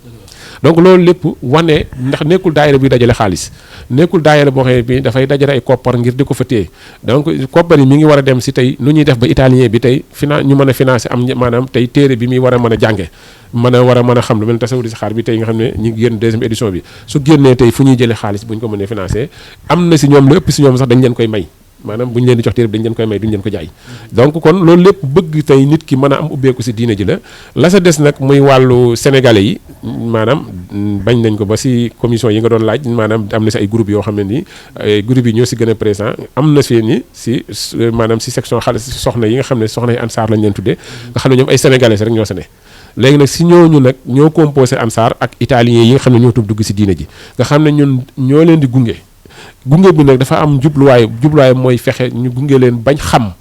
donc loolu lépp wane ndax nekkul daayira bi dajale xaalis nekkul daayira boo xam ne bi dafay dajale ay koppar ngir di ko fa téye donc koppar yi mi ngi war a dem si tey nu ñuy def ba italien bi tey ñu mën a financer am maanaam tey téere bi muy war a mën a jànge war a mën a xam lu mel ne tasawudi si xaar bi tey nga xam ne ñu ngi génn deuxième édition bi su génnee tey fu ñuy jëlee xaalis bu ñu ko mënee financer am na si ñoom lu ëpp si ñoom sax dañ leen koy may maanaam bu ñu leen di jox téere bi dañ leen koy may duñu leen ko jaay donc kon loolu lépp bëgg tey nit ki mën a am ubbeeku si diine ji la sa des nag muy wàllu sénégalais yi maanaam bañ nañ ko ba si commission yi nga doon laaj maanaam am na si ay groupe yoo xam ne nii groupe yi ñoo si gën a présent am na fii ni si maanaam si section xale soxna yi nga xam ne soxna yi Ansar lañ leen tuddee nga xam ne ñoom ay sénégalais rek ñoo sa ne léegi nag si ñooñu nag ñoo composé Ansar ak italiens yi nga xam ne ñoo tub dugg si diine ji nga xam ne ñun ñoo leen di gunge bi nag dafa am jubluwaay mooy fexe ñu gunge leen bañ xam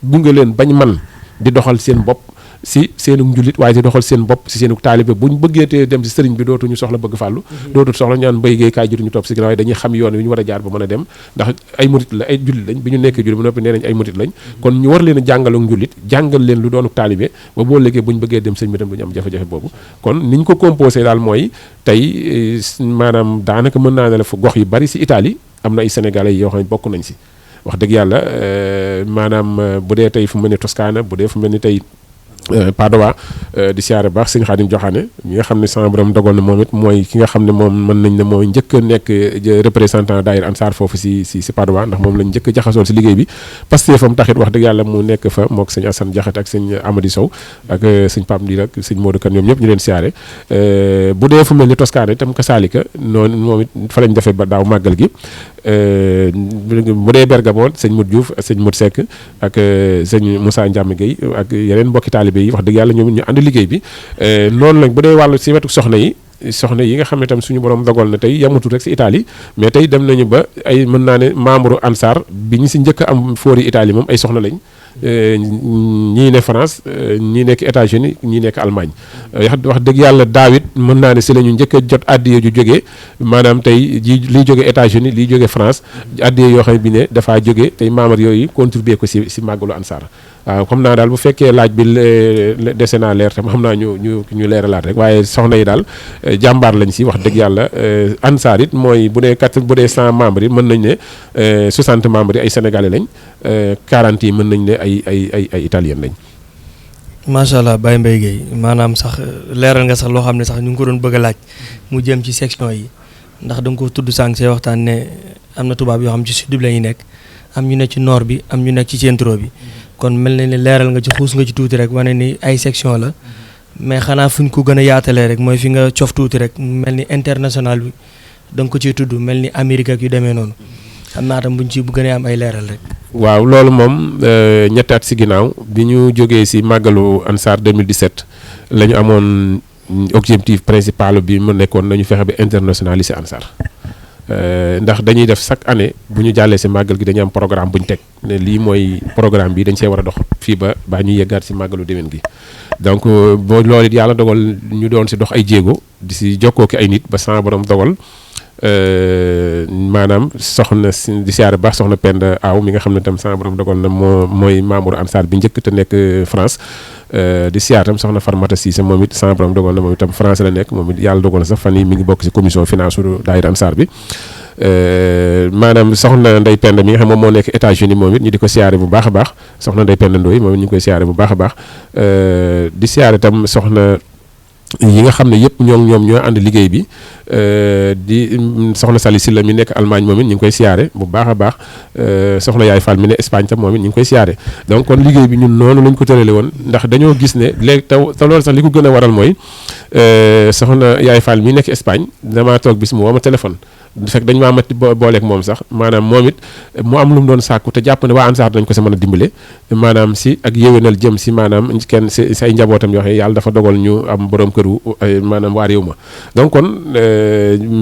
gunge leen bañ man di doxal seen bopp si seenu njullit waaye di doxal seen bopp si seenu taalibe bu ñu bëggee te dem si sëriñ bi dootuñu soxla bëgg fàllu dootul soxla ñaan mbéy géey kaay jutuñu topp si ginnaaw waaye dañuy xam yoon wi ñu war a jaar ba mën a dem ndax ay murit la ay jullit lañ bi ñu nekkee jullit bu noppi nee nañ ay murit lañ kon ñu war leen a jàngaloo njullit jàngal leen lu doonuk taalibe ba boo léegi bu ñu bëggee dem sëriñ bi dem du ñu am jafe-jafe boobu kon ni ñu ko composé daal mooy tey maanaam daanaka mën naa ne la fu gox yu bari si Italie am na ay sénégalais yoo xam ne bokk nañ si wax dëgg yàlla maanaam bu dee tey fu mel ni Toscana bu dee fu mel ni tey Padova di siyaare baax sëñ Xaadim Joxaane mi nga xam ne sama borom dogal na moom it mooy ki nga xam ne moom mën nañ ne mooy njëkk a nekk représentant daayira Ansar foofu si Padova ndax moom lañ njëkk a jaxasoon si liggéey bi parce que fam taxit wax dëgg yàlla mu nekk fa mook sëñ Assane Jaxate ak sëñ Amady Sow ak sëñ Pape Ndiir ak sëñ Modou Kane ñoom ñëpp ñu leen siyaare bu dee fu mel ni Toscana itam kasaalika noonu moom it fa lañ defee ba daaw màggal gi bu dee Bergamo sëñ Modou Diouf sëñ Modou Seck ak sëñ Moussa Ndiame Gueye ak yeneen mbokki taalibe yi wax dëgg yàlla ñoom ñu ànd liggéey bi noonu lañ bu dee wàllu si wetu soxna yi nga xam ne tam suñu borom dogal na tey yamatul rek si Italie mais tey dem nañu ba ay mën naa ne membre Ansar bi ñu si njëkk a am foori Italie moom ay soxna lañ ñii ne France ñii nekk États-Unis ñii nekk Allemagne wax dëgg yàlla daawit mën naa ne si la ñu njëkk a jot addiye ju jógee maanaam tey liy jóge États-Unis liy jóge France addiye yoo xam bi ne dafaa jóge tey membre yooyu contribuer ko si màggalu Ansar waaw xam naa daal bu fekkee laaj bi dese naa leer tam xam naa ñu leeralaat rek waaye soxna yi daal jàmbaar lañ si wax dëgg yàlla Ansar it mooy bu dee 100 membres yi mën nañ ne 60 membres yi ay sénégalais lañ 40 yi mën nañ ne ay italien lañ. macha allah Baye Mbaye Gueye maanaam sax leeral nga sax loo xam ne sax ñu ngi ko doon bëgg a laaj mu jëm ci section yi ndax da nga ko tudd sànq see waxtaan ne am na tubaab yoo xam ci sud bi la ñuy nekk am ñu nekk ci nord bi am ñu nekk ci centre bi. kon mel na ni leeral nga ci xuus nga ci tuuti rek wane ni ay section la mais xanaa fu ñu ko gën a yaatalee rek mooy fi nga cof tuuti rek mel ni international bi da nga ko ciy tudd mel ni Amérique ak yu demee noonu xam naa tam buñ ci bu gën a am ay leeral rek. waaw loolu moom ñetti at si ginnaaw bi ñu jógee si màggalu Ansar 2017 la ñu amoon objectif principal bi mu nekkoon nañu fexe ba internationaliser Ansar. ndax dañuy def chaque année bu ñu jàllee si màggal gi dañuy am programme bu ñu teg ne lii mooy programme bi dañ see war a dox fii ba ñu yeggaat si màggalu déwén gi donc boo loolu it yàlla dogal ñu doon si dox ay jéego di si jokkoo ki ay nit ba sama borom dogal maanaam soxna si di siyaare baax soxna Penda Aw mi nga xam ne tam sama borom dogal na mooy membre Ansar bi njëkk te nekk France di siyaar tam soxna Farmata Cissé moom it sama borom dogal na moom itam France la nekk moom it yàlla dogal na sax fan yi mi ngi bokk si commission finance daayira Ansar bi maanaam soxna Ndey Penda mi nga xam moom moo nekk États-Unis moom it ñu di ko siyaare bu baax a baax soxna Ndey Penda Ndoy moom it ñu ngi koy siyaare bu baax a baax di siyaare tam soxna yi nga xam ne yëpp ñoom ñoo ànd liggéey bi di soxna Sali Silla mi nekk Allemagne moom it ñu ngi koy siyaare bu baax a baax soxna Yaay Fall mi ne Espagne tam moom it ñu ngi koy siyaare donc kon liggéey bi ñun noonu lañ ko tërale woon ndax dañoo gis ne léegi te loolu sax li ko gën a waral mooy soxna Yaay Fall mi nekk Espagne damaa toog bis mu woo ma téléphone fekk dañ maa matti booleeg moom sax maanaam moom it mu am lu mu doon sàkku te jàpp ne waa ANSAR dañ ko si mën a dimbale maanaam si ak yéwénal jëm si maanaam kenn si say njabootam yoo xam ne yàlla dafa dogal ñu am borom këru maanaam waa réew ma donc kon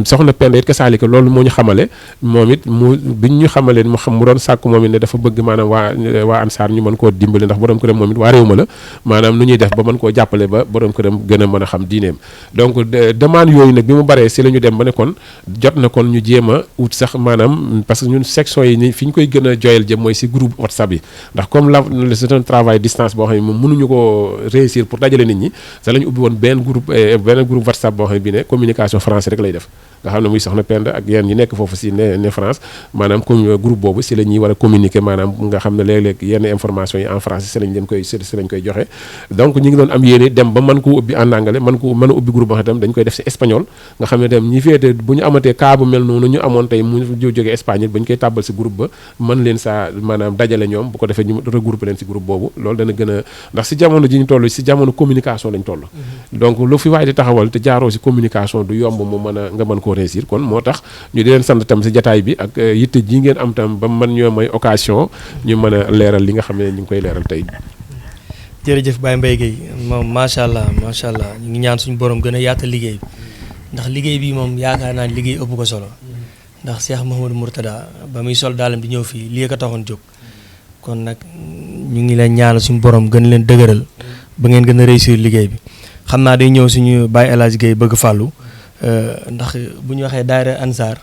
soxna Penda it ka saalika loolu moo ñu xamale moom it biñ ñu xamalee mu doon sàkku moom it ne dafa bëgg maanaam waa ANSAR ñu mën koo dimbale ndax borom këram moom it waa réew ma la maanaam nu ñuy def ba mën koo jàppale ba borom këram gën a mën a xam diineem donc demande yooyu nag bi mu baree si la ñu dem ba ne kon jot na kon ñu jéem a ut sax maanaam parce que ñun section yi ni fi ñu koy gën a joyal jëm mooy si groupe WhatsApp yi ndax comme c'est un travail distance boo xam ne moom mënuñu ko réussir pour dajale nit ñi sa la ñu ubbi woon benn groupe WhatsApp boo xam ne bi ne communication français rek lay def nga xam ne muy soxna Penda ak yéen ñi nekk foofu si ne France maanaam groupe boobu si la ñuy war a communiquer maanaam nga xam ne léeg-léeg yenn information yi en français si lañ koy joxe donc ñu ngi doon am yéene dem ba mën ko ubbi en anglais mën a ubbi groupe boo xam ne dañ koy def si espagnol nga xam ne tam ñi féete bu ñu amatee cas bu mel noonu ñu amoon tey mu jógee Espagne ba ñu koy tàbbal si groupe ba mën leen saa maanaam dajale ñoom bu ko defee ñu regrouper leen si groupe boobu loolu dana gën a ndax si jamono ji ñu toll si jamono communication lañ toll donc lu fi waaye di taxawal te jaaroo si communication du yomb mu mën a nga mën koo réussir kon moo tax ñu di leen sant tam si jataay bi ak yitte ji ngeen am tam ba mën ñoo may occasion ñu mën a leeral li nga xam ne ñu ngi koy leeral tey. jërëjëf Baye Mbaye Guèye moom macha allah ñu ngi ñaan suñu borom gën a yaatal liggéey bi ndax liggéey bi moom yaakaar naa liggéey ëpp ko solo ndax Cheikh Mouhamadou Mourtada ba muy sol daalam di ñëw fii lii ko taxoon jóg kon nag ñu ngi leen ñaanal suñu borom gën leen dëgëral ba ngeen gën a réussir liggéey bi xam naa day ñëw suñu Baye El Hadj Guèye bëgg fàllu ndax bu ñu waxee daayira ANSAR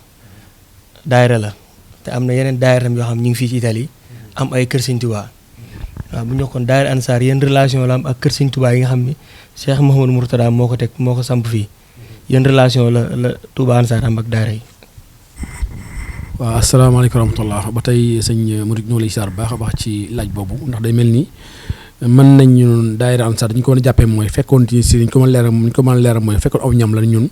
daayira la te am na yeneen daayira tam yoo xam ñu ngi fii ci Italie am ay kër Sëñ Tuubaa waaw bu ñu waxoon daayira ANSAR yenn relation la am ak kër Sëñ Tuubaa yi nga xam ni Cheikh Mouhamadou Mourtada moo ko samp fii yenn relation la Touba ANSAR am ak daayira yi. waaw asalaamaaleykum wa rahmatullah ba tey sëñ Murid ñoo lay siyaar bu baax a baax ci laaj boobu ndax day mel ni mën nañu daayira ANSAR dañu ko mën a jàppee mooy fekkoon ci si ñu ko mën a leeral mooy fekkoon aw ñam la ñun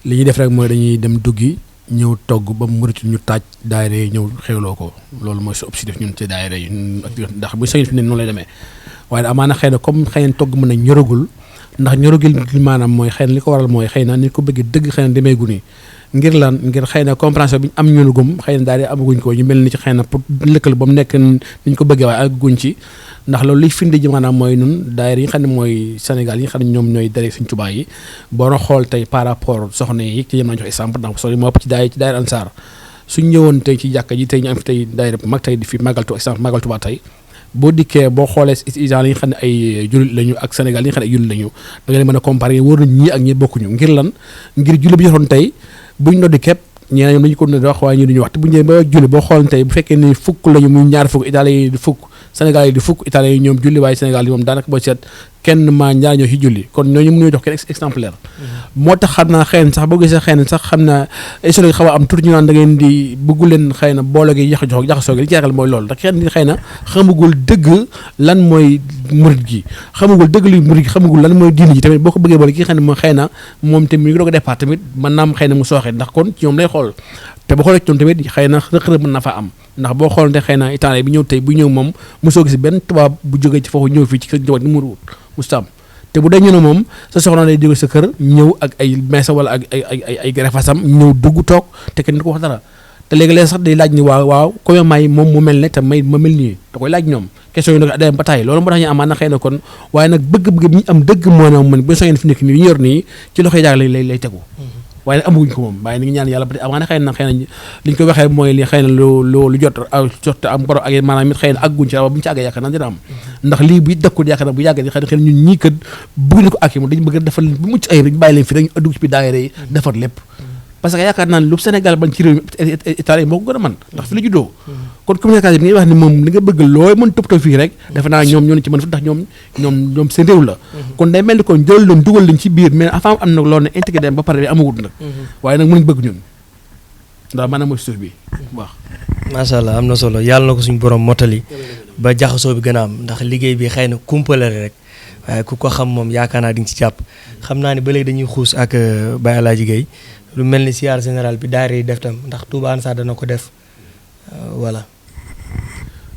li ñuy def rek mooy dañuy dem duggi ñëw togg ba murit ñu taaj daayira yi ñëw xewloo ko loolu mooy su objectif ñun ci daayira yi ndax bu sañu fi ne noonu lay demee waaye amaana xëy na comme xëy na togg mën a ñoragul ndax ñoragul maanaam mooy xëy na li ko waral mooy xëy na ni ko bëggee dëgg xëy na demeegu nii ngir lan ngir xëy na compréhension bi ñu am ñunu gum xëy na daal di amaguñ ko ñu mel ni ci xëy na pour lëkkal ba mu nekk ni ñu ko bëggee waaye àgguñ ci ndax loolu liy firnde ji maanaam mooy nun daayira yi nga xam ne mooy Sénégal yi nga xam ne ñoom ñooy daayira Sëñ Tuubaa yi boo na xool tey par rapport soxna yi ci yem nañu jox exemple ndax soo moo ëpp ci daayira ANSAR suñ ñëwoon tey ci jàkka ji tey ñu am fi tey daayira bu mag tey di fi màggaltu exemple màggal Tuubaa tey boo dikkee boo xoolee gens yi nga xam ne ay jullit lañu ak Sénégal yi nga xam ne ay jullit lañu da nga leen mën a comparer wóor nañ ñii ak ñi bokkuñu ngir lan ngir julli bi yoroon tey buñ noddi képp ñee ñoom dañu ko ne wax waaye ñu duñu wax te bu ñëwee ba julli boo xool tey bu fekkee ni fukk lañu muy ñaar fukk italien yi di fukk Sénégal yi di fukk italien yi ñoom julli waaye Sénégal yi moom daanaka boo seet kenn maa ñaar ñoo ci julli kon ñooñu mënuñoo jox kenn exemplaire moo tax xam naa xëy na sax boo gisee xëy na sax xam naa émission xaw a am tuuti ñu naan da ngeen di bëggu leen xëy na boole gi jaxasoo gi li ci yàqal mooy loolu ndax kenn xëy na xamagul dëgg lan mooy murid gi xamagul dëgg luy murid gi xamagul lan mooy diine ji tamit boo ko bëggee boole ki xam ne moom xëy na moom tamit mi ngi doog a départ tamit mën naam xëy na mu sooxee ndax kon ci ñoom lay xool te boo xoolee ci ñoom tamit xëy na rëq-rëq mën na fa am ndax boo xoolante xëy na italien bi ñëw tey bu ñëw moom mosoo gis benn tubaab bu jógee ci foofu ñëw fii ci kër njaboot ni mu wut mustaam te bu dee ñu ne moom sa soxna day jóge sa kër ñëw ak ay meesa wala ak ay greffasam ñëw dugg toog te kenn du ko wax dara te léegi-léeg sax day laaj ni waaw comme may moom mu mel ne te may ma mel nii da koy laaj ñoom question yi nag dem ba tàyyi loolu moo tax ñu amaan na xëy na kon waaye nag bëgg-bëgg bi ñu am dëgg moo ne man bu soñeen fi nekk nii li ñu yor nii ci loxoy jaag lay tegu waaye nag amaguñ ko moom waaye ni ngi ñaan yàlla ba tey amaana xëy na li ñu ko waxee mooy li xëy na lu jot am borom ak maanaam it xëy na àgguñ ci bu ñu ci àggee yaakaar naa dina am ndax lii bi dëkkul yaakaar naa bu yàggee xëy na ñun ñii kat bëgguñu ko ak yi moom dañu bëgg defal bu mucc ay rek bàyyi leen fi rek ñu dugg ci biir daayira yi defar lépp parce que yaakaar naa lu Sénégal bañ ci réew mi Italie moo ko gën a mën ndax fi la juddoo kon communication bi ngay wax ni moom li nga bëgg looy mën toppatoo fii rek defe naa ñoom ñoo ci mën fi ndax ñoom seen réew la kon day mel ni kon jël leen dugal leen ci biir mais avant am nag loolu ne intégré dem ba pare bi amagut nag waaye nag mënuñ bëgg ñun ndax maanaam mooy suuf bi waaw macha allah am na solo yàlla na ko suñu borom mottali ba jaxasoo bi gën a am ndax liggéey bi xëy na kumpale rek waaye ku ko xam moom yaakaar naa di nga ci jàpp xam naa ne ba léegi dañuy xuus ak Baye El Hadj Guèye lu mel ni siyaar général bi daayira yi def tam ndax Touba ANSAR dana ko def voilà.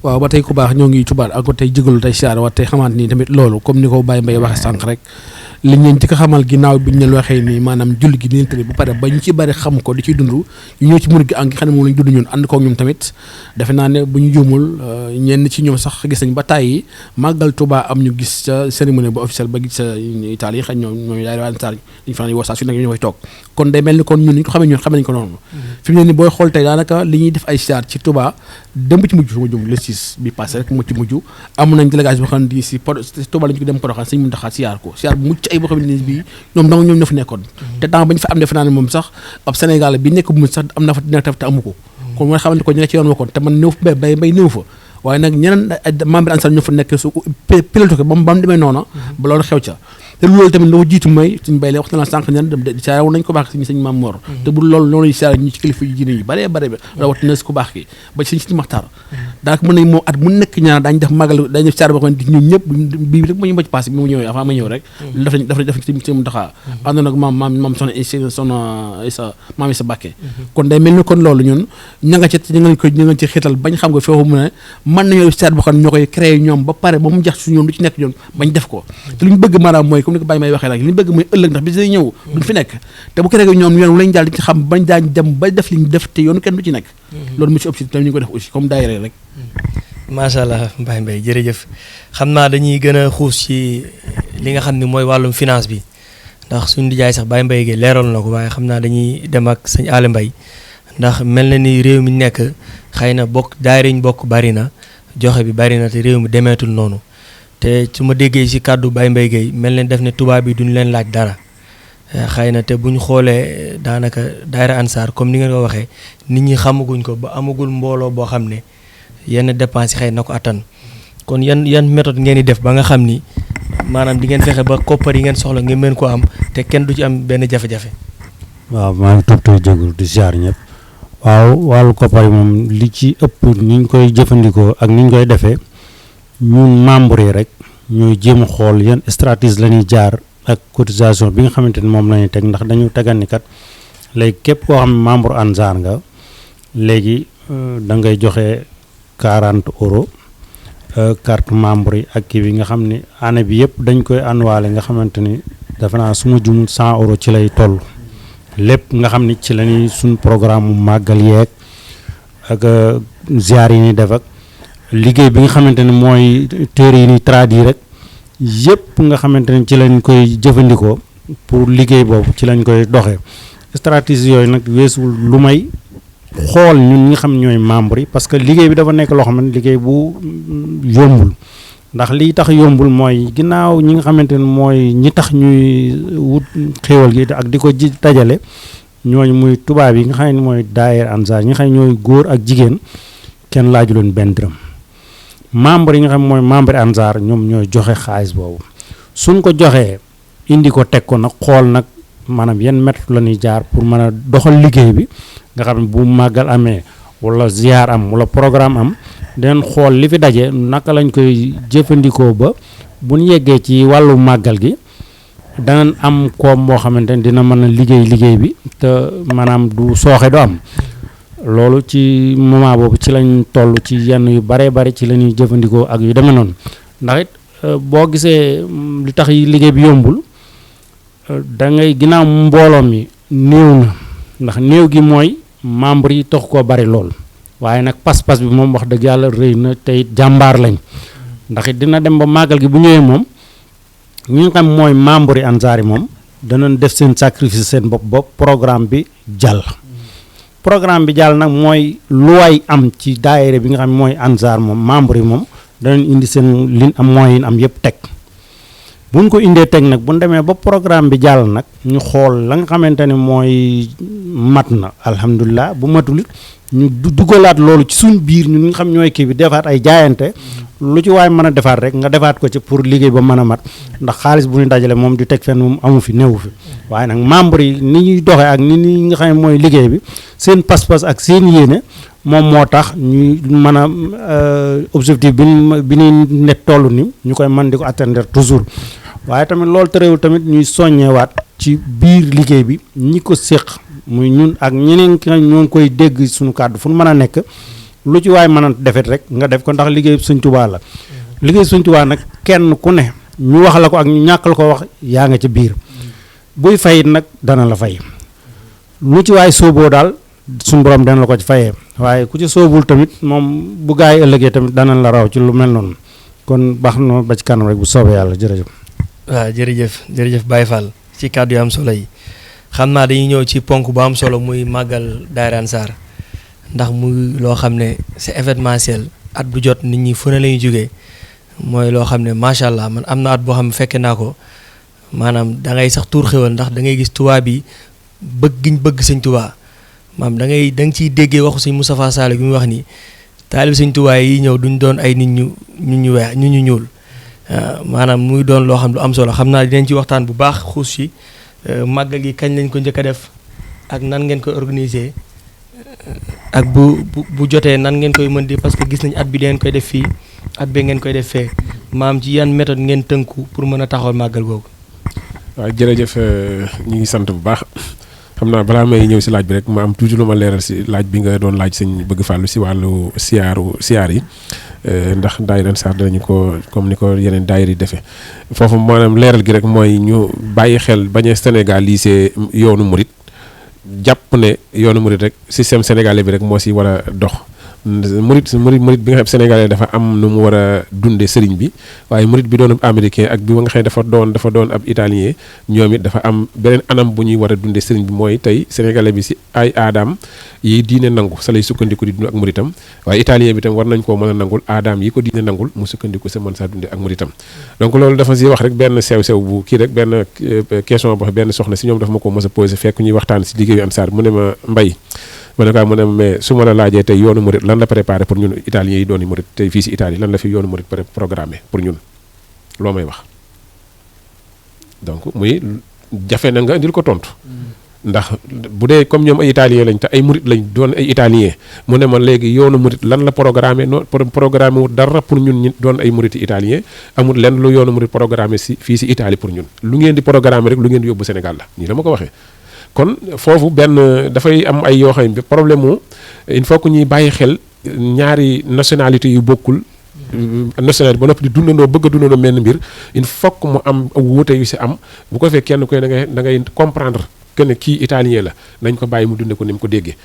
waaw ba tey ku baax ñoo ngi tubaab ak tey jégalu tey siyaar wa tey xamante ni tamit loolu comme ni ko Baye Mbaye waxee sànq rek li ñu ci ko xamal ginnaaw bi ñu leen waxee ni maanaam julli gi dinañ tëddee bu pare ba ñu ci bari xam ko di ciy dund ñu ñëw ci murid gi ak nga xam ne moom lañ dund ñun ànd koog ñoom tamit defe naa ne bu ñu juumul ñenn ci ñoom sax gis nañ ba tàyyi màggal Touba am ñu gis ca cérémonie ba officielle ba gis sa Italie xëy ñoom yaay waa Ansar dañu fa woo saa su nekk ñu fay toog kon day mel ni kon ñun ñu ko xamee ñun xamee nañ ko noonu fi mu ne ni booy xool tey daanaka li ñuy def ay siyaar ci Touba dem ci mujj suma jum le 6 bi passé rek mu ci mujj am nañ délégation boo xam ne di si Touba lañu ko dem Porokhane Sëñ Muntaxa siyaar ko siyaar bu mucc ay boo xam ne bii ñoom dong ñoom ñoo fa nekkoon te temps ba ñu fa am defe naa ne moom sax ab Sénégal bi nekk bu mu sax am na fa nekk te amu ko kon mooy xamante ko ñi nga ci yoon wakkoon te man néew fa bay néew fa waaye nag ñeneen membre Ansar ñoo fa nekk su pilote ko ba mu demee noona ba loolu xew ca te loolu tamit loo jiitu mooy suñu bay la wax na la sànq ñan siyaare woon nañ ko baax sëñ Maam Mor te bu loolu loolu siyaare ñu ci kilifa yi diine yi bare bare rawatina si ku baax ki ba sëñ si Maxtaar daanaka mën nañ moom at mu nekk ñaar daañu def magal dañu def siyaare boo xam ne ñun ñëpp bii rek ma ñu ba ci passé bi mu ñëwee avant ma ñëw rek def sëñ Muntaxa ànd nag maam soxna Isa maam Isa Bàkke kon day mel ni kon loolu ñun ña nga ci xiital bañ xam nga foofu mu ne mën nañoo siyaare boo xam ne ñoo koy créé ñoom ba pare ba mu jax su ñoom lu ci nekk ñoom bañ def ko te lu ñu bëgg maanaam mooy comme ni ko Baye may waxee nag li ñu bëgg mooy ëllëg ndax bis day ñëw duñ fi nekk te bu ko rek ñoom yoon lañ daal di ci xam bañ daañ dem ba def li ñu def te yoonu kenn du ci nekk loolu mu ci objectif tamit ñu ko def aussi comme daayira rek macha allah Baye Mbaye jërëjëf xam naa dañuy gën a xuus ci li nga xam ne mooy wàllum finance bi ndax suñu nijaay sax Baye Mbaye gi leeral na ko waaye xam naa dañuy dem ak sëñ Aly Mbaye ndax mel na ni réew mi nekk xëy na bokk daayira ñu bokk bari na joxe bi bari na te réew mi demeetul noonu te su ma déggee ci kàddu Baye Mbaye Gueye mel ne def ne tubaab bi duñu leen laaj dara xëy na te bu ñu xoolee daanaka daayira Ansar comme ni ngeen ko waxee nit ñi xamaguñ ko ba amagul mbooloo boo xam ne yenn dépenses yi xëy na ko attan kon yan méthode ngeen di def ba nga xam ni maanaam di ngeen fexe ba koppar yi ngeen soxla ngeen mën ko am te kenn du ci am benn jafe-jafe. waaw maa ngi tuub tey jógul di ziar ñëpp waaw wàllu koppar yi moom li ci ëpp ni ñu koy jëfandikoo ak ni ñu koy defee ñun membre yi rek ñooy jéem a xool yan stratégie la ñuy jaar ak cotisation bi nga xamante ni moom la ñuy teg ndax dañu tegal ni kat léegi képp koo xam ne membre Ansar nga léegi da ngay joxe 40 euros carte membre yi ak kii bi nga xam ne année bi yëpp dañ koy annuwaale nga xamante ni dafa naa suma jumul 100 euros ci lay toll lépp nga xam ni ci la ñuy suñ programme mu màggal yeeg ak ziar yi ñuy def ak liggéey bi nga xamante ne mooy téere yi ni traduit rek yëpp nga xamante ne ci lañ koy jëfandikoo pour liggéey boobu ci lañ koy doxee stratégie yooyu nag weesuwul lu may xool ñun ñi nga xam ñooy membre yi parce que liggéey bi dafa nekk loo xam ne liggéey bu yombul ndax lii tax yombul mooy ginnaaw ñi nga xamante ne mooy ñi tax ñuy wut xéewal gi ak di ko ji dajale ñooñu muy tubaab yi nga xam ne mooy daayira Ansar ñi nga xam ne ñooy góor ak jigéen kenn laaju leen benn dërëm membre yi nga xam mooy membre Ansar ñoom ñooy joxe xaalis boobu suñ ko joxee indi ko teg ko nag xool nag maanaam yan méthode la ñuy jaar pour mën a doxal liggéey bi nga xam ne bu màggal amee wala ziar am wala programme am den xool li fi daje naka lañ koy jëfandikoo ba bu ñu yeggee ci wàllu màggal gi danañ am koom boo xamante ne dina mën a liggéey bi te maanaam du sooxe du am loolu ci moment boobu ci lañ toll ci yenn yu baree bari ci la ñuy jëfandikoo ak yu demee noonu ndax it boo gisee li tax liggéey bi yombul da ngay ginnaaw mbooloo mi néew na ndax néew gi mooy membre yi tax koo bari lool waaye nag pas-pas bi moom wax dëgg yàlla rëy na tey jàmbaar lañ ndax it dina dem ba màggal gi bu ñëwee moom ñi nga xam mooy membre yi Ansar yi moom danañ def seen sacrifice seen bopp programme bi jàll. programme bi jàll nag mooy lu waay am ci daayira bi nga xam mooy Ansar moom membre yi moom danañ indi seen liñ am moyen am yëpp teg buñ ko indee teg nag buñ demee ba programme bi jàll nag ñu xool la nga xamante ne mooy mat na alhamdulilah bu matul ñu dugalaat loolu ci suñ biir ñun nga xam ñooy kii bi defaat ay jaayante lu ci waay mën a defaat rek nga defaat ko ci pour liggéey ba mën a mat ndax xaalis bu ñu dajale moom di teg fenn moom amu fi newu fi waaye nag membre yi ni ñuy doxee ak ni nga xam ne mooy liggéey bi seen pas-pas ak seen yéene moom moo tax ñuy mën a objectif bi ñuy nekk toll ni ñu koy mën di ko atteindre toujours waaye tamit loolu terewul tamit ñuy soññewaat ci biir liggéey bi ñi ko séq muy ñun ak ñeneen ki ñoo ngi koy dégg suñu kàddu fu nu mën a nekk lu ci waay mën a defet rek nga def ko ndax liggéey Sëñ Tuubaa la liggéey Sëñ Tuubaa nag kenn ku ne ñu wax la ko ak ñu ñàkkal ko wax yaa nga ca biir buy fay nag dana la fay lu ci waay sóoboo daal suñu borom dana la ko ci fayee waaye ku ci sóobul tamit moom bu gaa yi ëllëgee tamit dana la raw ci lu mel noonu kon baax na ba ci kanam rek bu soobee yàlla jërëjëf. waaw jërëjëf Baye Fall ci kàddu yu am solo yi xam naa dañuy ñëw ci ponk bu am solo muy màggal Daayira Ansar ndax muy loo xam ne c'est événementiel at bu jot nit ñi fu ne la ñuy jógee mooy loo xam ne macha allah man am na at boo xam ne fekke naa ko maanaam da ngay sax tuur xéwal ndax da ngay gis tubaab yi bëgg giñ bëgg sëñ Tuubaa maanaam da nga ciy déggee waxu sëñ Moustapha Sall bi mu wax ni taalib sëñ Tuubaa yi ñëw duñ doon ay nit ñu weex ñu ñuul maanaam muy doon loo xam lu am solo xam naa dinañ ci waxtaan bu baax xuus ci màggal gi kañ lañ ko njëkk a def ak nan ngeen koy organiser ak bu jotee nan ngeen koy mën di parce que gis nañ at bi ngeen koy def fii at bi ngeen koy def fee maam ci yan méthode ngeen tënku pour mën a taxawal màggal googu. waaw jërëjëf ñu ngi sant bu baax xam naa balaa may ñëw si laaj bi rek ma am toujours lu ma leeral si laaj bi nga doon laaj sëñ bëgg fàllu si wàllu siyaar yi ndax Daayira Ansar danañu ko comme ni ko yeneen daayira yi defee foofu maanaam leeral gi rek mooy ñu bàyyi xel bañ a sénégaliser yoonu murit jàpp ne yoonu murit rek système sénégalais bi rek moo si war a dox murit bi nga xam sénégalais dafa am nu mu war a dunde sëriñ bi waaye murit bi doon ab américain ak bi nga xam ne dafa doon ab italien ñoom it dafa am beneen anam bu ñuy war a dunde sëriñ bi mooy tey sénégalais bi si ay aadaam yi diine nangu sa lay sukkandiku di dund ak muritam waaye italien bi tam war nañ koo mën a nangul aadaam yi ko diine nangul mu sukkandiku sa mën saa dunde ak muritam donc loolu dafa si wax rek benn sew-sew bu kii rek benn question boo benn soxna si ñoom dafa ma ko mos a posé fekk ñuy waxtaan si liggéeyu Ansar mu ne ma Mbay ma ne ko mu ne mais su ma la laajee tey yoonu murit lan la préparé pour ñun italiens yi doon murit tey fii si Italie lan la fi yoonu murit programmé pour ñun loo may wax donc muy jafe na nga indil ko tontu ndax bu dee comme ñoom ay italien lañ te ay murit lañ doon ay italien mu ne ma léegi yoonu murit lan la programmé programmé wu dara pour ñun ñi doon ay murit italien amul lenn lu yoonu murit programmé si fii si Italie pour ñun lu ngeen di programmé rek lu ngeen di yóbbu Sénégal la nii la ma ko waxee. kon foofu benn dafay am ay yoo xam ne problème mu il faut que ñuy bàyyi xel ñaari nationalité yu bokkul nationalité ba noppi di dundandoo bëgg a dundandoo menn mbir il faut que mu am wuute yu si am bu ko fekk kenn koy da ngay comprendre que ne kii italien la nañ ko bàyyi mu dunde ko ni mu ko déggee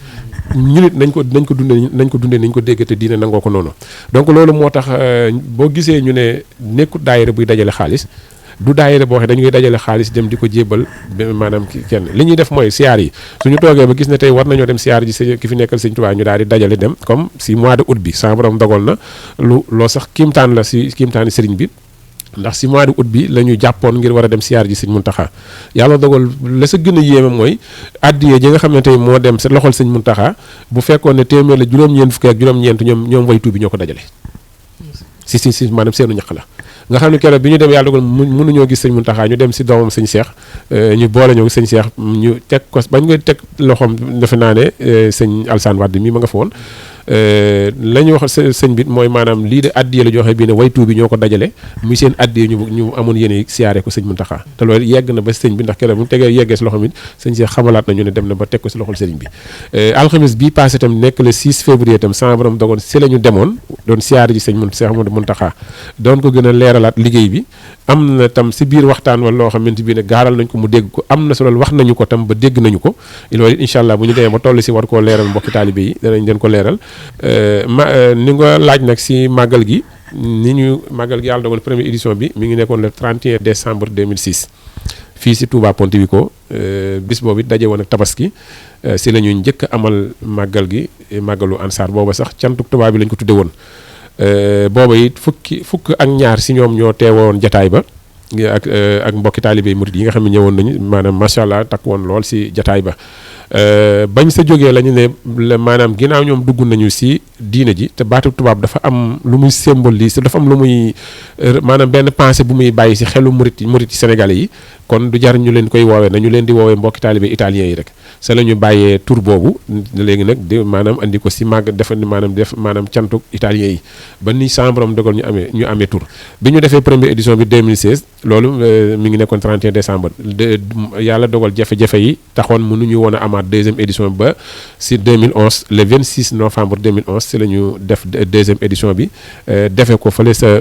ñu nit nañ ko dundee nañ ko déggee te diine nangoo ko noonu donc loolu moo tax boo gisee ñu ne nekkut daayira buy dajale xaalis du daayira boo xam dañu koy dajale xaalis dem di ko jébal maanaam kenn li ñuy def mooy siyaar yi suñu toogee ba gis ne tey war nañoo dem siyaar ji ki fi nekkal Sëñ Tuubaa ñu daal di dajale dem comme si mois de août bi sa borom dogal na loo sax kiimtaan la si kiimtaani sëriñ bi ndax si mois de août bi la ñu jàppoon ngir war a dem siyaar ji Sëñ Muntaxa yàlla dogal la sa gën a yéeme mooy addiye ji nga xam ne tey moo dem sa loxol Sëñ Muntaxa bu fekkoon ne téeméer la juróom-ñeent fukki ak juróom-ñeent ñoom way tuubi ñoo ko dajale si maanaam seenu ñaq la nga xam ne keroog bi ñu dem yàlla dogal mënuñoo gis Sëñ Muntaxa ñu dem si doomam Sëñ Seex ñu boole ñoo Sëñ Seex ñu teg ko bañ nga teg loxoom defe naa ne Sëñ Alsaan Wàdd mii ma nga fa woon la ñuy wax sëñ bi mooy maanaam lii de addiye la joxe bii ne waytu bi ñoo ko dajale muy seen addiye ñu amoon yéene siyaare ko Sëñ Muntaxa te loolu yegg na ba sëñ bi ndax keroog bu mu tegee yeggee si loxoom it Sëñ Seex xamalaat nañu ne dem na ba teg ko si loxol sëriñ bi alxames bii passé itam nekk le 6 février itam sama borom dogoon si la ñu demoon doon siyaare ji Sëñ Muntaxa doon ko gën a leeralaat liggéey bi am na tam si biir waxtaan wala loo xamante bi ne gaaral nañ ko mu dégg ko am na solo wax nañu ko tam ba dégg nañu ko loolu incha allah bu ñu demee ba toll si war koo leeral mbokki taalibe yi danañ leen ko leeral ni nga laaj nag si màggal gi màggal gi yàlla dogal première édition bi mi ngi nekkoon le 31 décembre 2006 fii si Touba Ponte Vico bis boobu it daje woon ak tabaski si la ñuy njëkk amal màggal gi màggalu Ansar booba sax cantuk tubaab bi lañ ko tudde woon booba it fukk ak ñaar si ñoom ñoo teewoon jataay ba ak mbokki taalibe murid yi nga xam ne ñëwoon nañu maanaam macha allah takk woon lool si jataay ba bañ sa jógee la ñu ne maanaam ginnaaw ñoom dugg nañu si diine ji te baatu tubaab dafa am lu muy symbolise dafa am lu muy maanaam benn pensée bu muy bàyyi si xelu murid yi sénégalais yi kon du jar ñu leen koy woowee nañu leen di woowee mbokki taalibe italiens yi rek sa la ñu bàyyee tur boobu léegi nag di maanaam andi ko si màgg def maanaam cantuk italiens yi ba ni sa borom dogal ñu amee tur bi ñu defee première édition bi 2016 loolu mi ngi nekkoon 31 décembre yàlla dogal jafe-jafe yi taxoon mënuñu woon a amaat deuxième édition ba si 2011 le 26 novembre 2011 si la ñu def deuxième édition bi defee ko fële sa